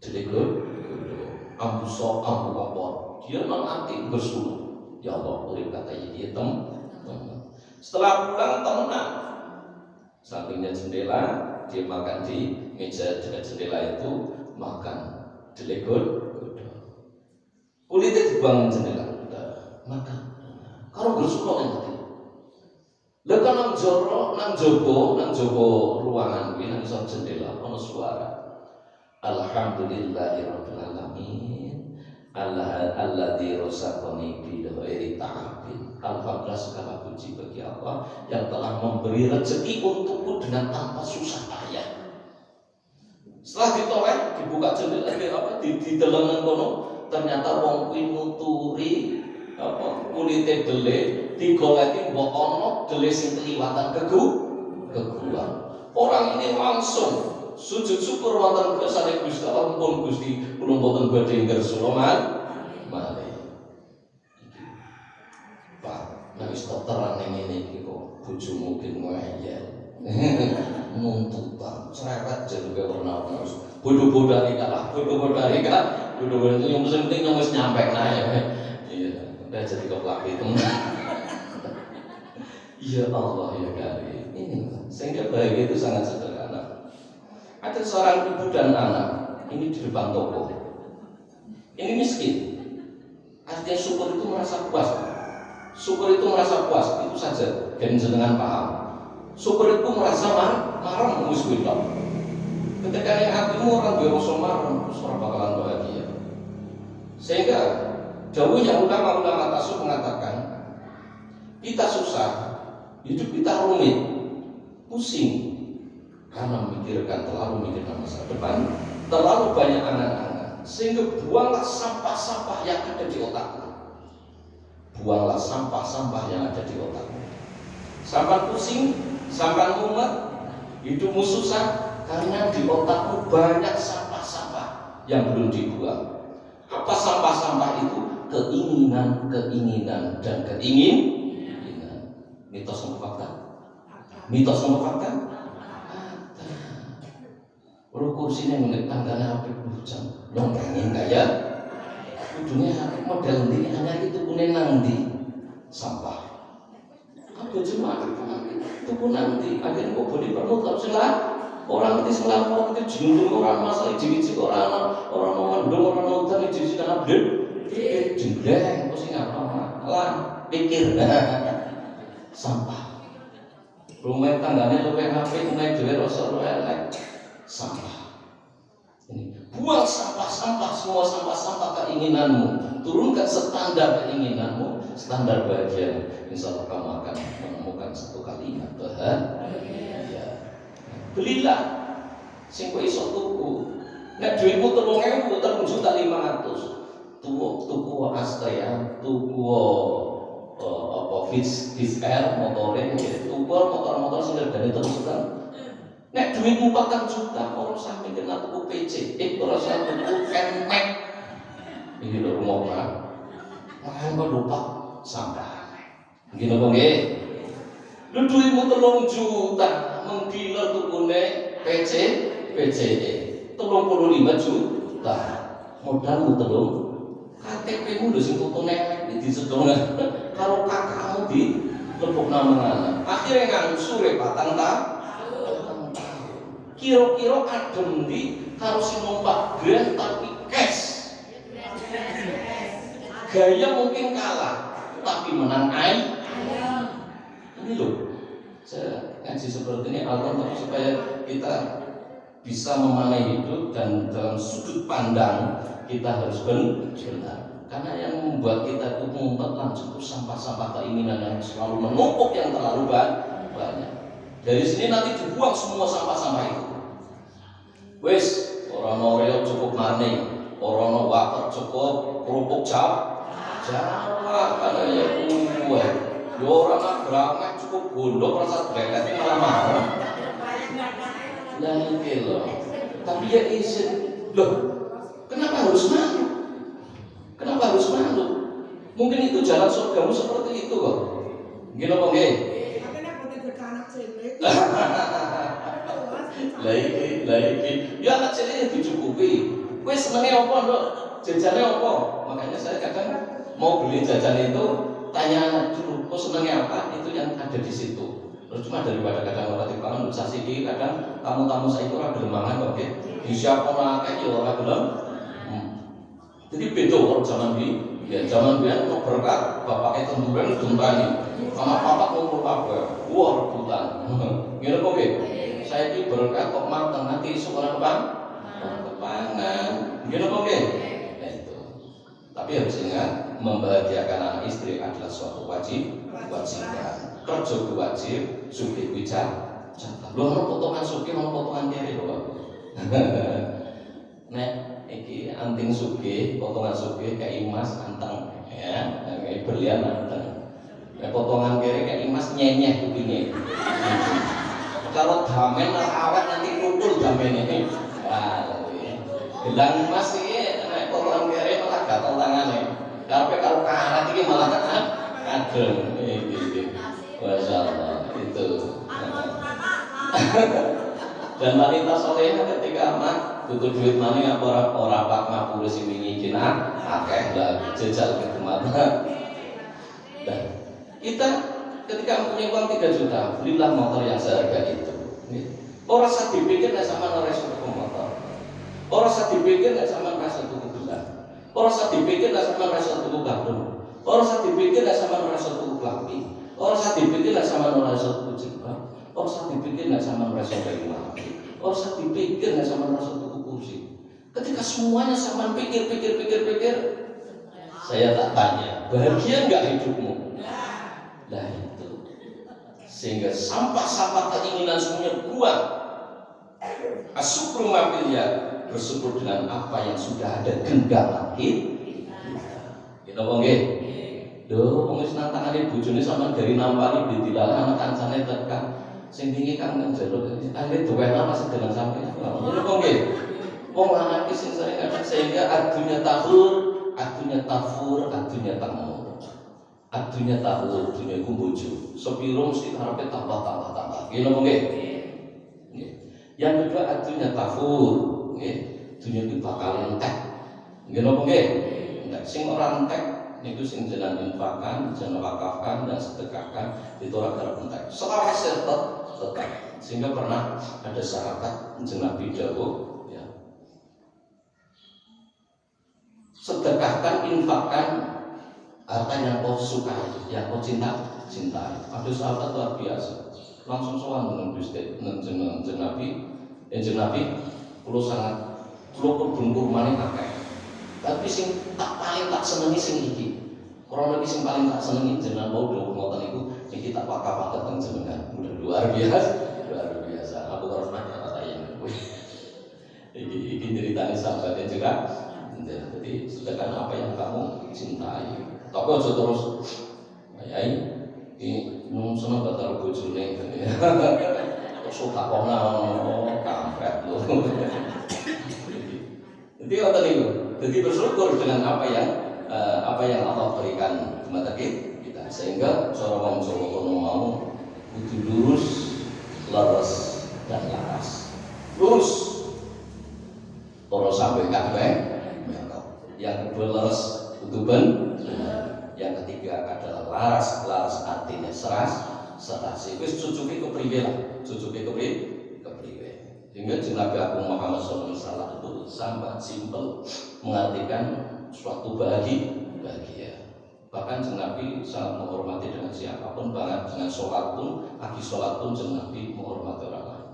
dele godok, ambu sop, ambu opor. Dia nanti bersuluh, ya Allah, boleh kata dia Setelah pulang tenang. Sampingnya jendela, dia makan di meja dekat jendela itu, makan delegon, kulitnya dibangun jendela, makan. Kalau bersyukur nanti, lepas nang jero, nang jaba ruangan kuwi nang isor jendela ana suara. Alhamdulillahirabbil alamin. Alladzi razaqani bi ghairi ta'abin. Alhamdulillah segala puji bagi Allah yang telah memberi rezeki untukku dengan tanpa susah payah. Setelah ditoleh, dibuka jendela di dalam kono, ternyata wong kuwi nuturi kulite dele digoleki mbok ana dele sing kliwatan keguan. Orang ini langsung sujud syukur wonten kersane Gusti Allah, pun Gusti kula mboten badhe ngersula malih. Pak, nek wis terang ngene iki kok bojomu ki ngeyel. Nuntut Pak, cerewet jenenge warna terus. Bodoh-bodoh iki kalah, bodoh-bodoh iki kan, bodoh-bodoh yang penting wis nyampe nae. Iya, udah jadi keplak itu. Ya Allah ya Karim. Ini sehingga bahagia itu sangat sederhana. Ada seorang ibu dan anak ini di depan toko. Ini miskin. Artinya syukur itu merasa puas. Syukur itu merasa puas, itu saja. Dan jenengan paham. Syukur itu merasa marah musbita. Ketika yang hatimu orang berasa marah, suara bakalan bahagia. Sehingga dawuhnya ulama-ulama tasawuf mengatakan, kita susah, hidup kita rumit, pusing, karena terlalu memikirkan masa depan, terlalu banyak angan-angan, sehingga buanglah sampah-sampah yang ada di otakmu. Buanglah sampah-sampah yang ada di otakmu. Sampai pusing, sampai mumet, hidupmu susah karena di otakmu banyak sampah-sampah yang belum dibuang. Apa sampah-sampah itu? Keinginan dan keinginan. Mitos sama fakta? Mitos sama fakta? Kalau kursinya ngeliat tangganya apa jam, lo pengen gak ya? Ujungnya model ini hanya itu punya nanti sampah. Apa cuma itu pun nanti akhirnya kok boleh permutaan selah orang itu selah orang itu jundung orang masalah jijik orang mengandung orang nonton jijik karena jendeng terus ngapa lan pikir sampah. Rumah tangganya luwih apik, naik dhewe rasa luwih elek. Sampah. Ini buang sampah-sampah, semua sampah-sampah keinginanmu. Turunkan standar keinginanmu, standar bahagia. Insya Allah kamu akan menemukan satu kalimat bahagia. Belilah sing kowe iso tuku. Nek dhuwitmu 3.000, 3.500. Tuku Astrea, tuku Fish Air, motorin, tuku motor-motor sing regane terus kan. Nek duitmu 4 juta, orang sampe kena tuku PC, orang sampe tuku Nmax. Ini lho rumah kan. Kok lupa sampah. Gini kok nggih. Lu duitmu 3 juta, menggiler tukune PC, PCE. 35 juta. Modalmu telung. KTP-mu lho sing foto nek disedong karo kakakmu di lepuk nama. Akhirnya ngangsure patang ta. Kira-kira adem di karo sing numpak grand tapi cash. Gaya mungkin kalah, tapi menang ayam. Ini loh, saya ngaji seperti ini alhamdulillah supaya kita bisa memaknai hidup dan dalam sudut pandang kita harus benar. Karena yang membuat kita itu mengumpet langsung itu sampah-sampah keinginan yang selalu menumpuk yang terlalu banyak. Dari sini nanti dibuang semua sampah-sampah itu. Wes, orang Oreo cukup maning, orang wafer cukup kerupuk Jawa karena ya kue. Ya orang agama cukup gondok rasa belet malah marah. Lah iki loh. Tapi ya izin loh. Kenapa harus malu? Kenapa harus malu? Mungkin itu jalan surgamu seperti itu kok. Gini apa nggih? Tapi nek boten anak cilik. Lagi. Ya anak cilik dicukupi. Kowe senenge apa, Nduk? Jajane apa? Makanya saya kadang mau beli jajan itu tanya anak dulu, kok senengnya apa? Itu yang ada di situ. Terus cuma daripada kadang orang dipangan usah siki, kadang tamu-tamu saya itu ora gelem mangan kok nggih. Disiapkan akeh ya ora gelem. Jadi beda kalau zaman ini, ya zaman biyen mau berkat bapaknya tenturan ditumpani. Anak papat ngumpul kabeh. Wah, rebutan. Ngene kok nggih. Saiki berkah kok mateng nanti esuk ora kepangan. Ngene kok nggih. Itu. Tapi harus ingat, membahagiakan anak istri adalah suatu kewajiban. Kerja wajib, sugih kuwi jangan. Lho ono potongan sugih, ono potongan kere lho. Nek iki anting sugih, potongan sugih kayak emas anteng ya, kayak berlian anteng. Nek potongan kere kayak emas nyenyeh kupinge. Kalau damen awet nanti kumpul damen ini. Wah, gelang emas iki nek potongan kere malah gatel tangane. Tapi kalau karat iki malah kadeng. Iki. Masyaallah itu. Dan wanita solehah ketika amat butuh duit maning apa ora pak ngapura sing wingi iki akeh lah jejal kemana. Dan kita ketika mempunyai uang 3 juta, belilah motor yang seharga itu. Orang usah dipikir nek sampean ora iso tuku motor. Orang usah dipikir nek sampean ora iso tuku gelang. Orang usah dipikir nek sampean ora iso tuku kado. Orang usah dipikir nek sampean ora iso tuku klambi. Orang usah dipikir nek sampean ora iso tuku jilbab. Orang usah dipikir nek sampean ora iso tuku lampu. Orang usah dipikir nek sampean ora iso tuku kursi. Ketika semuanya sampean pikir, saya tak tanya, bahagia enggak hidupmu? Nah itu. Sehingga sampah-sampah keinginan semuanya buang. Asyukru mafiliyah, bersyukur dengan apa yang sudah ada genggaman kita ngomong nggih. Lho wong wis nantangane bojone sampean dari nampani didilalah anak kancane tekan sing wingi kang njaluk akhire duwena masih dengan sampeyan. Ngono kok nggih. Wong lanang iki sing sering kadang sehingga adunya tahur, adunya tafur, adunya tamu. Adunya tahur, dunia ku bojo. Sepiro mesti karepe tambah. Nggih napa nggih? Nggih. Yang kedua adunya tafur, nggih. Dunia ku bakal entek. Nggih napa nggih? Entek sing ora entek niku sing jenengan infakkan, jenengan wakafkan dan sedekahkan itu ora garap entek. Selawase tetep. Sehingga pernah ada sahabat jenengan Nabi dawuh sedekahkan, infakkan harta yang kau sukai, yang kau cintai. Ada sahabat luar biasa, langsung sowan dengan Gusti, dengan Nabi, kulo sangat, kulo kebun kurmane akeh. Tapi sing paling tak senengi sing iki. Orang lagi sing paling tak senengi jenengan mau dawuh ngoten niku, iki tak wakaf teng jenengan. Luar biasa. Aku harus nanya kata ini. Iki ceritanya sahabat yang juga. Jadi sedekahkan apa yang kamu cintai. Tapi aja terus ayai iki nung seneng batal bojone. Suka kona kampret lho. Jadi ngoten niku. Jadi bersyukur dengan apa yang Allah berikan kepada kita. Sehingga cara wong Jawa kono mau kudu lurus, leres dan laras. Lurus. Ora sampai kabeh. Yang kedua leres utuban, yang ketiga adalah laras artinya serasi. Wis cucuke kepriwe lah, kepriwe. Sehingga Nabi Agung Muhammad SAW itu sangat simpel mengartikan suatu bahagia. Bahkan Nabi sangat menghormati dengan siapapun, bahkan dengan sholat pun, pagi sholat pun Nabi menghormati orang lain.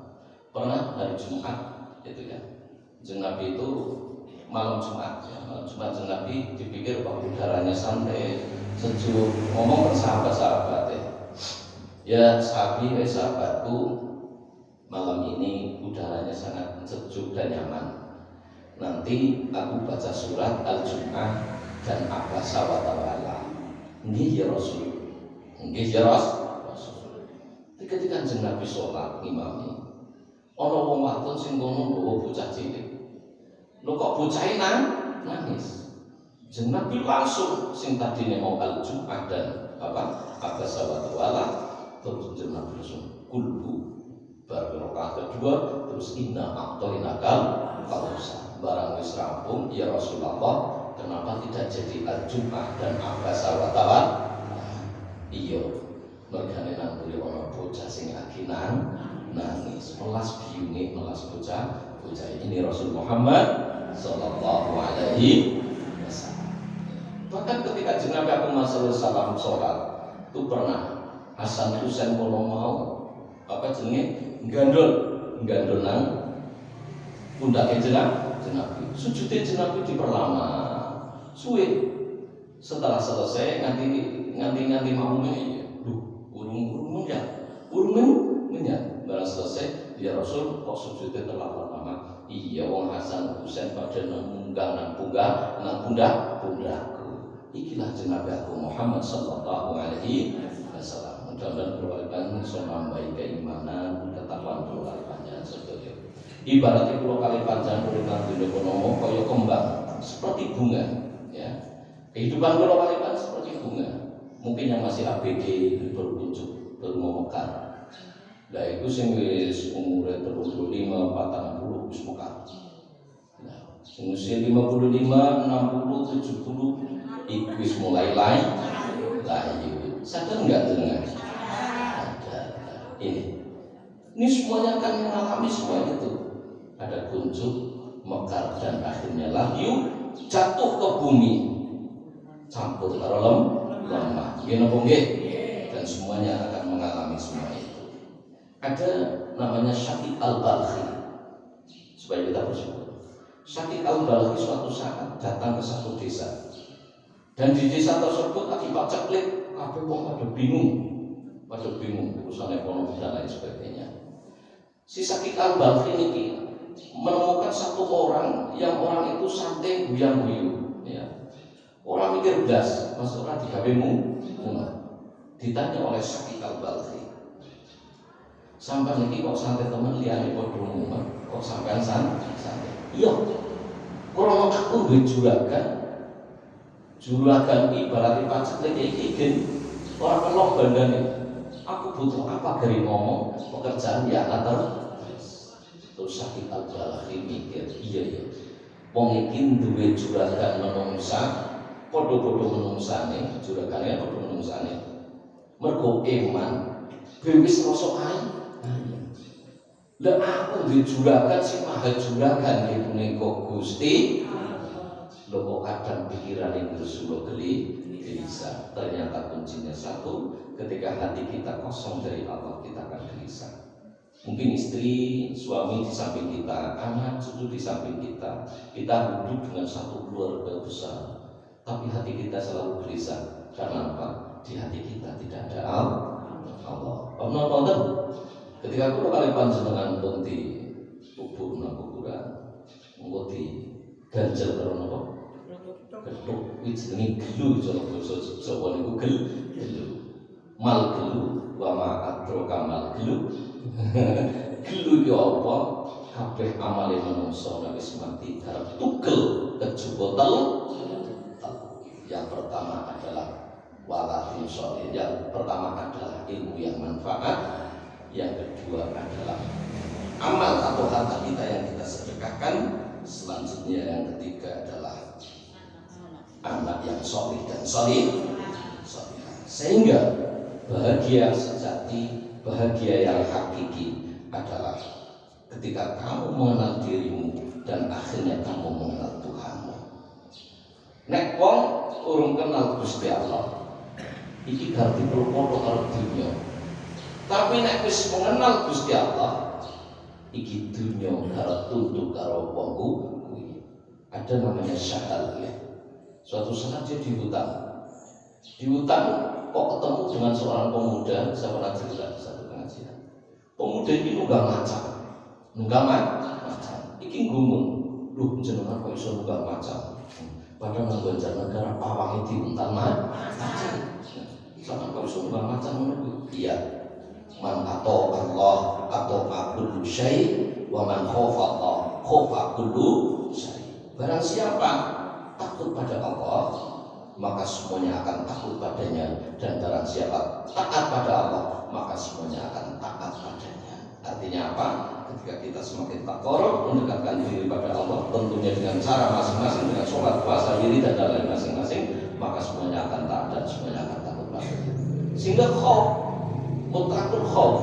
Pernah hari Jumat itu ya, Nabi itu malam Jumat Nabi dipikir bahwa udaranya santai, sejuk, ngomong ke sahabat-sahabat ya sahabatku, malam ini udaranya sangat sejuk dan nyaman. Nanti aku baca surat Al-Jum'ah dan Abasa wa Tawalla. Nggih ya Rasul. Ketika Nabi sholat ngimami, ana wong wadon sing ngono nggawa bocah cilik. Lho kok bocah nangis. Nabi langsung sing tadine mau Al-Jum'ah dan Abasa wa Tawalla terus Nabi langsung kulhu baru rakaat kedua terus inna a'tainakal kautsar. Barang wis rampung ya Rasulullah, kenapa tidak jadi Al-Jum'ah dan Abasa wa Tawalla? Iya, mergane nang beli ana bocah sing lagi nangis, melas biyunge melas bocah ini Rasul Muhammad sallallahu alaihi wasallam. Bahkan ketika Nabi Muhammad sallallahu alaihi wasallam sholat itu pernah Hasan Husain kalau mau apa jenenge gandol nang pundake Nabi. Sujudnya Nabi diperlama. Suwe. Setelah selesai nganti makmumnya urung menyat. Barang selesai ya Rasul kok sujudnya terlalu lama. Iya wong Hasan Husain pada munggah nang pundakku. Ikilah Nabi aku Muhammad sallallahu alaihi wasallam. Mudah-mudahan keluarga bisa nambahi keimanan, ketakwaan keluarganya seperti itu. Ibaratnya kalau kali panjang kurikan dunia ekonomi kaya kembang seperti bunga, ya. Kehidupan kalau kali panjang seperti bunga. Mungkin yang masih ABG berkunjung, baru mau mekar. Lah itu sing wis umure 35, 40 wis mekar. Nah, sing usia 55, 60, 70 iku wis mulai lain. Sadar enggak dengan? Ini semuanya akan mengalami semua itu. Ada kuncup, mekar dan akhirnya layu jatuh ke bumi, campur karo lemah. Dan semuanya akan mengalami semua itu. Ada namanya Syakik Al-Balkhi. Supaya kita bersyukur. Syakik Al-Balkhi suatu saat datang ke satu desa. Dan di desa tersebut akibat ceklik, kabeh wong pada bingung urusan ekonomi dan lain sebagainya. Si Syakik Al-Balkhi ini menemukan satu orang yang orang itu santai guyang-guyu, ya. Orang mikir belas, masuk orang digawemu. Ditanya oleh Syakik Al-Balkhi, sampai niki kok santai teman liyane padha ngomong, kok sampean santai? Iya. Ora aku duwe juragan ibarat pacet iki gen ora kelok bandane. Aku butuh apa dari ngomong pekerjaan ya antar. Terus Syakik Al-Balkhi mikir, iya. Wong iki duwe juragan menungsa, padha-padha menungsane, juragane padha menungsane. Mergo iman, wis rasa ae. Lah aku duwe juragan sing maha juragan iki punika Gusti. Lho kok kadang pikiran yang Rasulullah gelisah. Ternyata kuncinya satu, ketika hati kita kosong dari Allah, kita akan gelisah. Mungkin istri, suami di samping kita, anak, cucu di samping kita. Kita hidup dengan satu keluarga besar, tapi hati kita selalu gelisah. Karena apa? Di hati kita tidak ada Allah. Pernah nonton? Ketika aku kali panjenengan pun di kubur kuburan, di ganjel karo napa? Gedhuk iki jenenge gelu cara basa Jawa niku gelu. Mal gelu wa ma adroka mal gelu. Gelu iki apa? Kabeh amale manungsa nek wis mati karep tugel kejaba telu. Yang pertama adalah waladin sholih. Yang pertama adalah ilmu yang manfaat. Yang kedua adalah amal atau harta kita yang kita sedekahkan. Selanjutnya yang ketiga adalah anak yang solih dan solih. Sehingga bahagia sejati, bahagia yang hakiki adalah ketika kamu mengenal dirimu dan akhirnya kamu mengenal Tuhanmu. Nek wong urung kenal Gusti Allah, iki garti padha karo dunya. Tapi nek wis mengenal Gusti Allah, iki dunya karo tunduk karo wong kuwi. Ada namanya syahal ya. Suatu saat dia di hutan kok ketemu dengan seorang pemuda. Saya pernah cerita satu pengajian. Pemuda ini nunggang macam. Iki gumun. Duh, jenengan kok iso nunggang macam. Padahal nang Banjarnegara pawange diuntal macam. Sampeyan kok iso nunggang macam ngono? Iya. Man atau Allah atau kullu syai wa man khafa Allah khafa kullu syai. Barang siapa takut pada Allah, maka semuanya akan takut padanya, dan barang siapa taat pada Allah, maka semuanya akan taat padanya. Artinya apa? Ketika kita semakin takarrub, mendekatkan diri pada Allah, tentunya dengan cara masing-masing, dengan sholat, puasa, diri dan lain masing-masing, maka semuanya akan taat dan semuanya akan takut padanya. Sehingga khauf, mutlaqul khauf,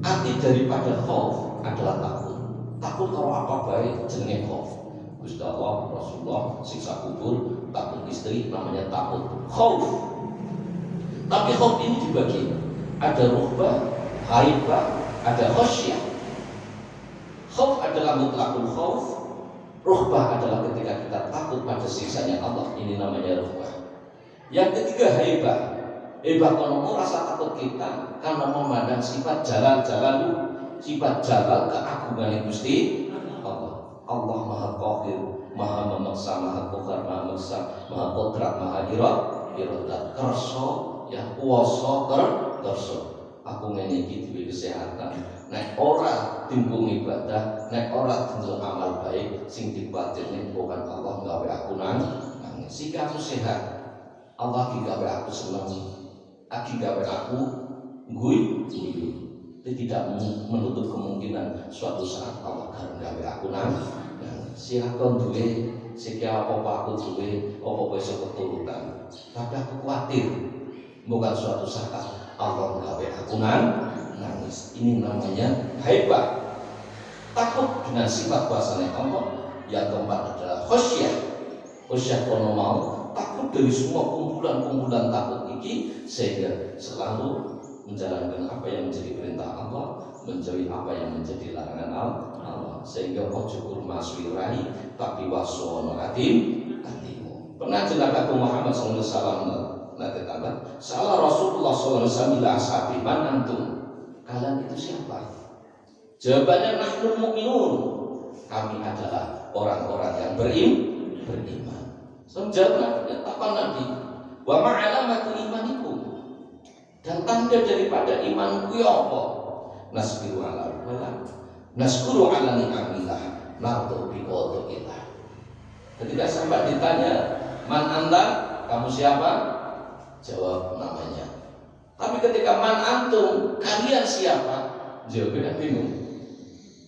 arti daripada khauf adalah takut. Takut kalau apa baik jenenge khauf. Gusti Allah, Rasulullah, siksa kubur, takut istri, namanya takut. Khauf. Tapi khauf ini dibagi. Ada ruhbah, haibah, ada khasyah. Khauf adalah mutlakul khauf. Ruhbah adalah ketika kita takut pada siksanya Allah. Ini namanya ruhbah. Yang ketiga haibah. Haibah kono rasa takut kita karena memandang sifat jalal, sifat jalal keagungan Gusti Allah. Allah Maha Qahir, Maha memaksa, Maha Qahar, Maha memaksa, Maha Qadrat, Maha iradat. Kersa ya kuwasa kersa. Aku ngene iki duwe kesehatan. Nek ora timbung ibadah, nek ora timbung amal baik, sing dikuwatirne bukan Allah gawe aku nangis. Sehingga aku sehat. Allah ki gawe aku seneng. Aki gawe aku guyu. Itu tidak menutup kemungkinan suatu saat Allah akan gawe aku nangis. Silakan duwe, sekian apa aku duwe, apa iso keturutan. Tapi aku khawatir bukan suatu saat Allah gawe aku nangis. Ini namanya haibah. Takut dengan sifat kuasanya Allah. Yang keempat adalah khasyah. Khasyah kono mau takut dari semua kumpulan-kumpulan takut ini, sehingga selalu menjalankan apa yang menjadi perintah Allah, menjauhi apa yang menjadi larangan Allah, sehingga ojo kurma suwirai tapi waswono hatimu. Pernah jelakaku Muhammad SAW nanti tambah salah Rasulullah SAW bila ashabi man antum, kalian itu siapa? Jawabannya nahnul mu'minun, kami adalah orang-orang yang beriman. Sejauhnya apa Nabi? Wa ma'alamatu imanikum, dan tanda daripada imanku ya apa? Nasbiru ala wala naskuru ala ni'amillah nardu biqadillah. Ketika sahabat ditanya man anta, kamu siapa? Jawab namanya. Tapi ketika man antum, kalian siapa? Jawabnya bingung.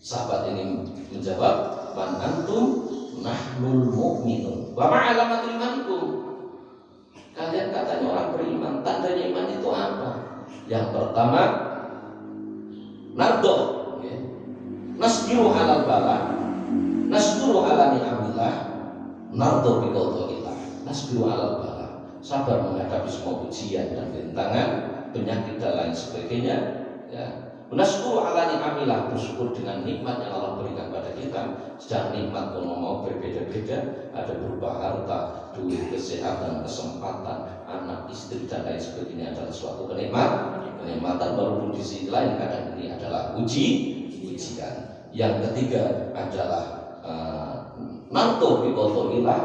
Sahabat ini menjawab man antum nahnul mu'minun wa ma'alamatul imanikum. Kalian katanya orang beriman, tandanya iman itu apa? Yang pertama nardo, nasbiru halal bala, nasbiru ala ni'amillah, nardo biqadillah. Nasbiru halal bala, sabar menghadapi semua ujian dan rintangan, penyakit dan lain sebagainya, ya. Nasbiru ala ni'amillah, bersyukur dengan nikmat yang Allah berikan pada kita. Sedang nikmat kalau mau berbeda-beda, ada berupa harta, duit, kesehatan, kesempatan, anak, istri dan lain sebagainya adalah suatu kenikmatan. Baru di sisi lain kadang ini adalah ujian. Yang ketiga adalah narto biqadillah,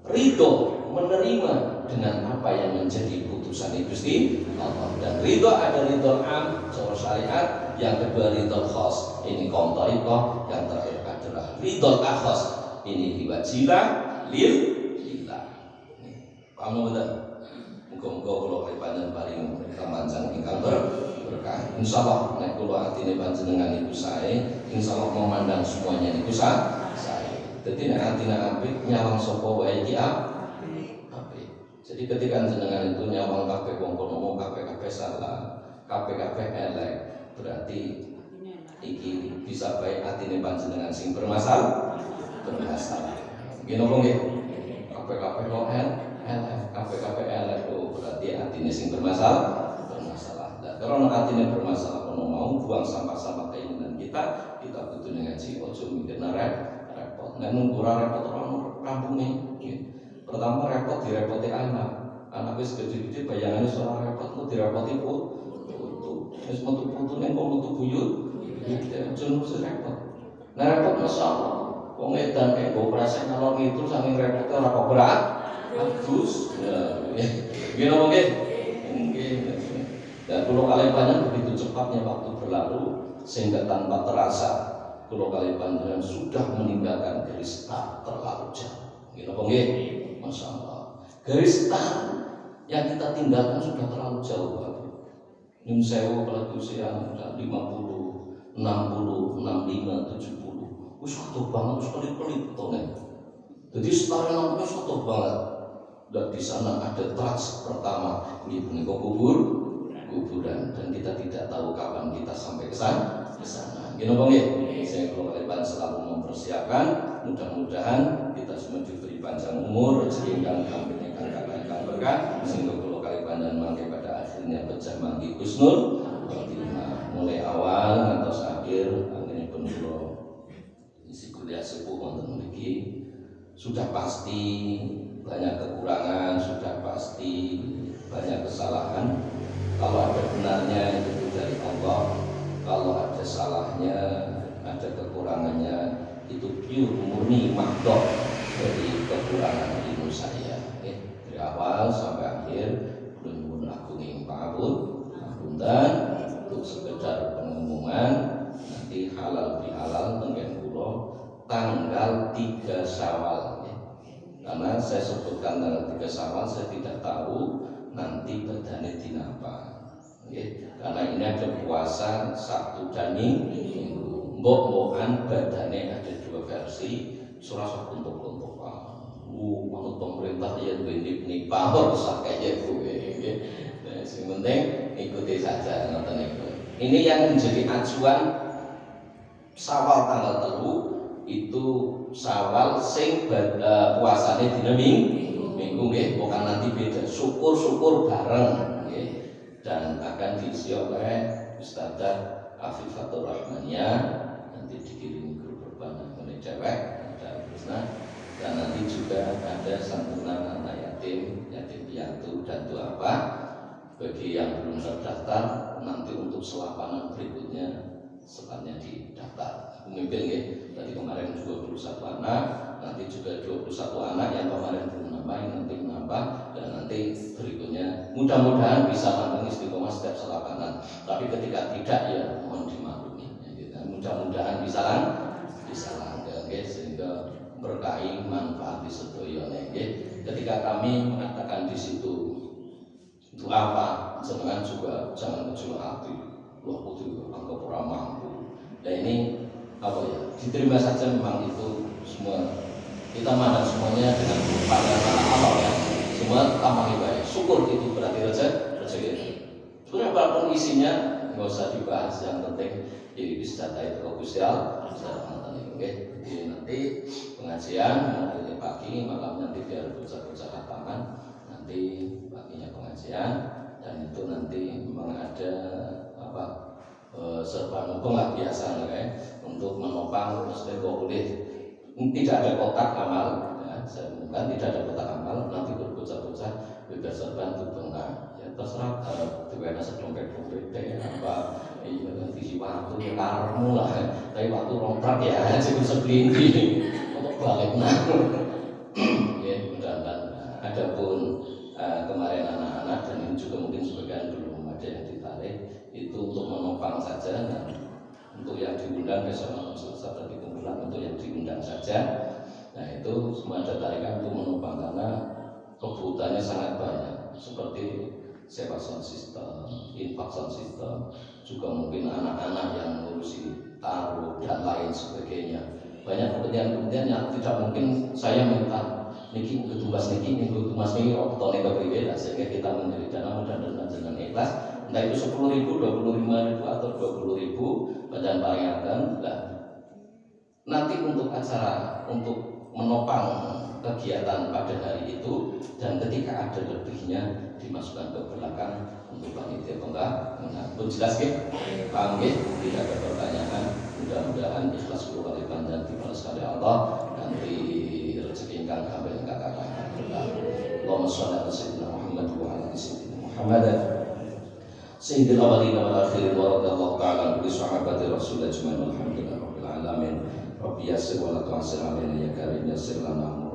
ridho, menerima dengan apa yang menjadi putusan Gusti Allah. Dan ridho ada ridho am secara syariat, yang kedua ridho khas, ini kaum thariqah, yang terakhir adalah ridho akhas, ini diwajilah lillah. Paham betul? Muga-muga kula panjenengan paring kamanjang ingkang berkah. Insyaallah nek kula atine panjenengan iku sae, insyaallah memandang semuanya niku sae. Dadi nek atine apik nyawang sapa wae iki apik. Jadi ketika jenengan itu nyawang kabeh wong kono kabeh salah, kabeh elek, berarti iki bisa baik atine panjenengan sing bermasalah. Nggih napa nggih? Kabeh kok elek, kabeh elek, berarti atine sing bermasalah. Nah, karena atine bermasalah kono mau buang sampah-sampah keinginan kita butuh ngaji, ojo mikir repot. Nek nunggu repot orang kampunge. Pertama repot direpoti anak wis gede-gede bayangannya soal repot mau direpoti putu. Wis metu-putune kok metu buyut. Jeneng wis repot. Nah repot masalah. Wong edan go presen kalau itu saking repot ora kok berat. Bagus. Nggih napa nggih? Nggih. Dan kula kalih panjenengan begitu cepatnya waktu berlalu sehingga tanpa terasa kula kalih panjenengan sudah meninggalkan garis start terlalu jauh. Nggih napa nggih? Masya Allah. Garis start yang kita tinggalkan sudah terlalu jauh. Nyun sewu kalau usia 50, 60, 65, 70. Wis kotor banget, wis pelit-pelit tone. Jadi start yang wis kotor banget. Dan di sana ada traks pertama, ini punya kuburan, dan kita tidak tahu kapan kita sampai ke sana. Gini bang ya, saya kalau kalian selalu mempersiapkan, mudah-mudahan kita semua diberi panjang umur, rezeki yang kami berikan berkah, sehingga kalau kalian dan mangke dunia berjamaah di husnul khotimah. Mulai awal ngantos akhir akhirnya pun kula isi kuliah sepuh wonten mriki sudah pasti banyak kekurangan, sudah pasti banyak kesalahan. Kalau ada benarnya itu dari Allah, kalau ada salahnya, ada kekurangannya, itu pure murni makhluk dari kekurangan ilmu saya. Dari awal sampai akhir belum aku ingin dan untuk sekedar pengumuman nanti halal bihalal tenggen kula tanggal 3 Syawal ya. Karena saya sebutkan tanggal 3 Syawal saya tidak tahu nanti badane dinapa ya. Karena ini ada puasa Sabtu dan Minggu. Mbok-mbokan badane ada 2 versi surah untuk menurut pemerintah ya ini power sakaya gue ya. Yang penting ikuti saja nonton itu. Ini yang menjadi acuan Syawal tanggal 3 itu Syawal sing puasane dina Minggu nggih, bukan nanti beda. Syukur bareng nggih. Dan akan diisi oleh Ustazah Afifatur Rahmania, nanti dikirim grup berbanyak oleh cewek dan Krishna. Dan nanti juga ada santunan anak yatim piatu dan duafa. Bagi yang belum terdaftar, nanti untuk selapanan berikutnya selanjutnya didaftar. Pemimpin ya, tadi kemarin 21 anak, nanti juga 21 anak yang kemarin belum nambah, yang nanti menambah, dan nanti berikutnya mudah-mudahan bisa langsung istiqomah setiap selapanan. Tapi ketika tidak ya mohon dimaklumi. Ya, mudah-mudahan bisa langgeng ya, sehingga berkahi manfaat di sedoyone nggih. Ketika kami mengatakan di situ itu apa, jangan juga jangan kecil hati. Wah putri anggap orang mampu. Dan ini apa ya? Diterima saja memang itu semua. Kita mandang semuanya dengan pandangan Allah ya. Semua tamang baik. Syukur itu berarti rezeki. Berapapun isinya nggak usah dibahas, yang penting jadi bisa itu ofisial. Oke, jadi nanti pengajian mulai pagi, malam nanti biar bocah-bocah hafalan, nanti paginya pengajian, dan itu nanti memang ada serba nukung lah biasa ya, untuk menopang mesti boleh tidak ada kotak amal ya, saya umumkan tidak ada kotak amal, nanti berbocah-bocah bebas serban tutup ya terserah diwena sedompet-dompet apa iya nanti si waktu karmu lah tapi waktu romprak ya jadi segelintir untuk balik ya mudah-mudahan ada pun kemarin anak-anak dan ini juga mungkin sebagian belum ada yang ditarik itu untuk menopang saja dan untuk yang diundang besok malam selesai berarti kumpulan untuk yang diundang saja. Nah itu semua ada tarikan untuk menopang karena kebutuhannya sangat banyak seperti sewa sound system, infak sound system, juga mungkin anak-anak yang ngurusi taruh dan lain sebagainya. Banyak kepentingan-kepentingan yang tidak mungkin saya minta niki ketugas niki tumas niki waktu berbeda sehingga kita menjadi dana mudah-mudahan dengan ikhlas. Entah itu 10.000, 25.000 atau 20.000 badan palingan nah, nanti untuk acara untuk menopang kegiatan pada hari itu dan ketika ada lebihnya dimasukkan ke belakang untuk panitia pembangunan. Pun jelas ya, paham ya? Tidak ada pertanyaan. Mudah-mudahan ikhlas berkali-kali dan dibalas oleh Allah nanti rezeki ingkang kami katakan. Allahumma shalli ala sayyidina Muhammad wa ala ali sayyidina Muhammad. Sayyidil awwalin wal akhirin wa radhiyallahu ta'ala bi sahabati Rasulillah ajmain walhamdulillahi rabbil alamin. Rabbi yassir wa la tu'assir alaina ya karim yassir lana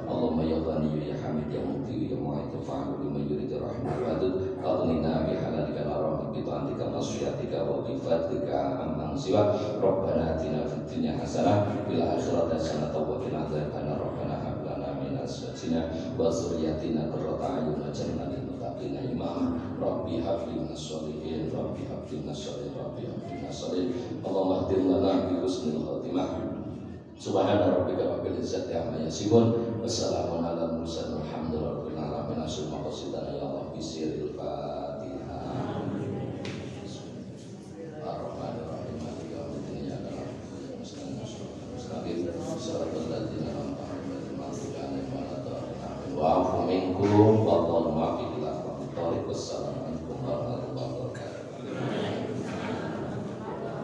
Allahumma ya ghani ya hamid ya muti ya mu'id fa'alu liman yurid rahmat wadud qadnina bi halalika haram bi ta'atika masyiatika wa bi fadlika amman siwa rabbana atina fid dunya hasanah fil akhirati hasanah wa qina adzabannar rabbana hab lana min azwajina wa dzurriyyatina qurrata a'yun waj'alna lil muttaqina imama rabbi hab lana sholihin rabbi hab lana sholihin rabbi hab lana sholihin Allahumma hdim lana bi husnil khatimah Subhana rabbika rabbil izzati amma yasifun wassalamun ala mursalin walhamdulillahi rabbil alamin.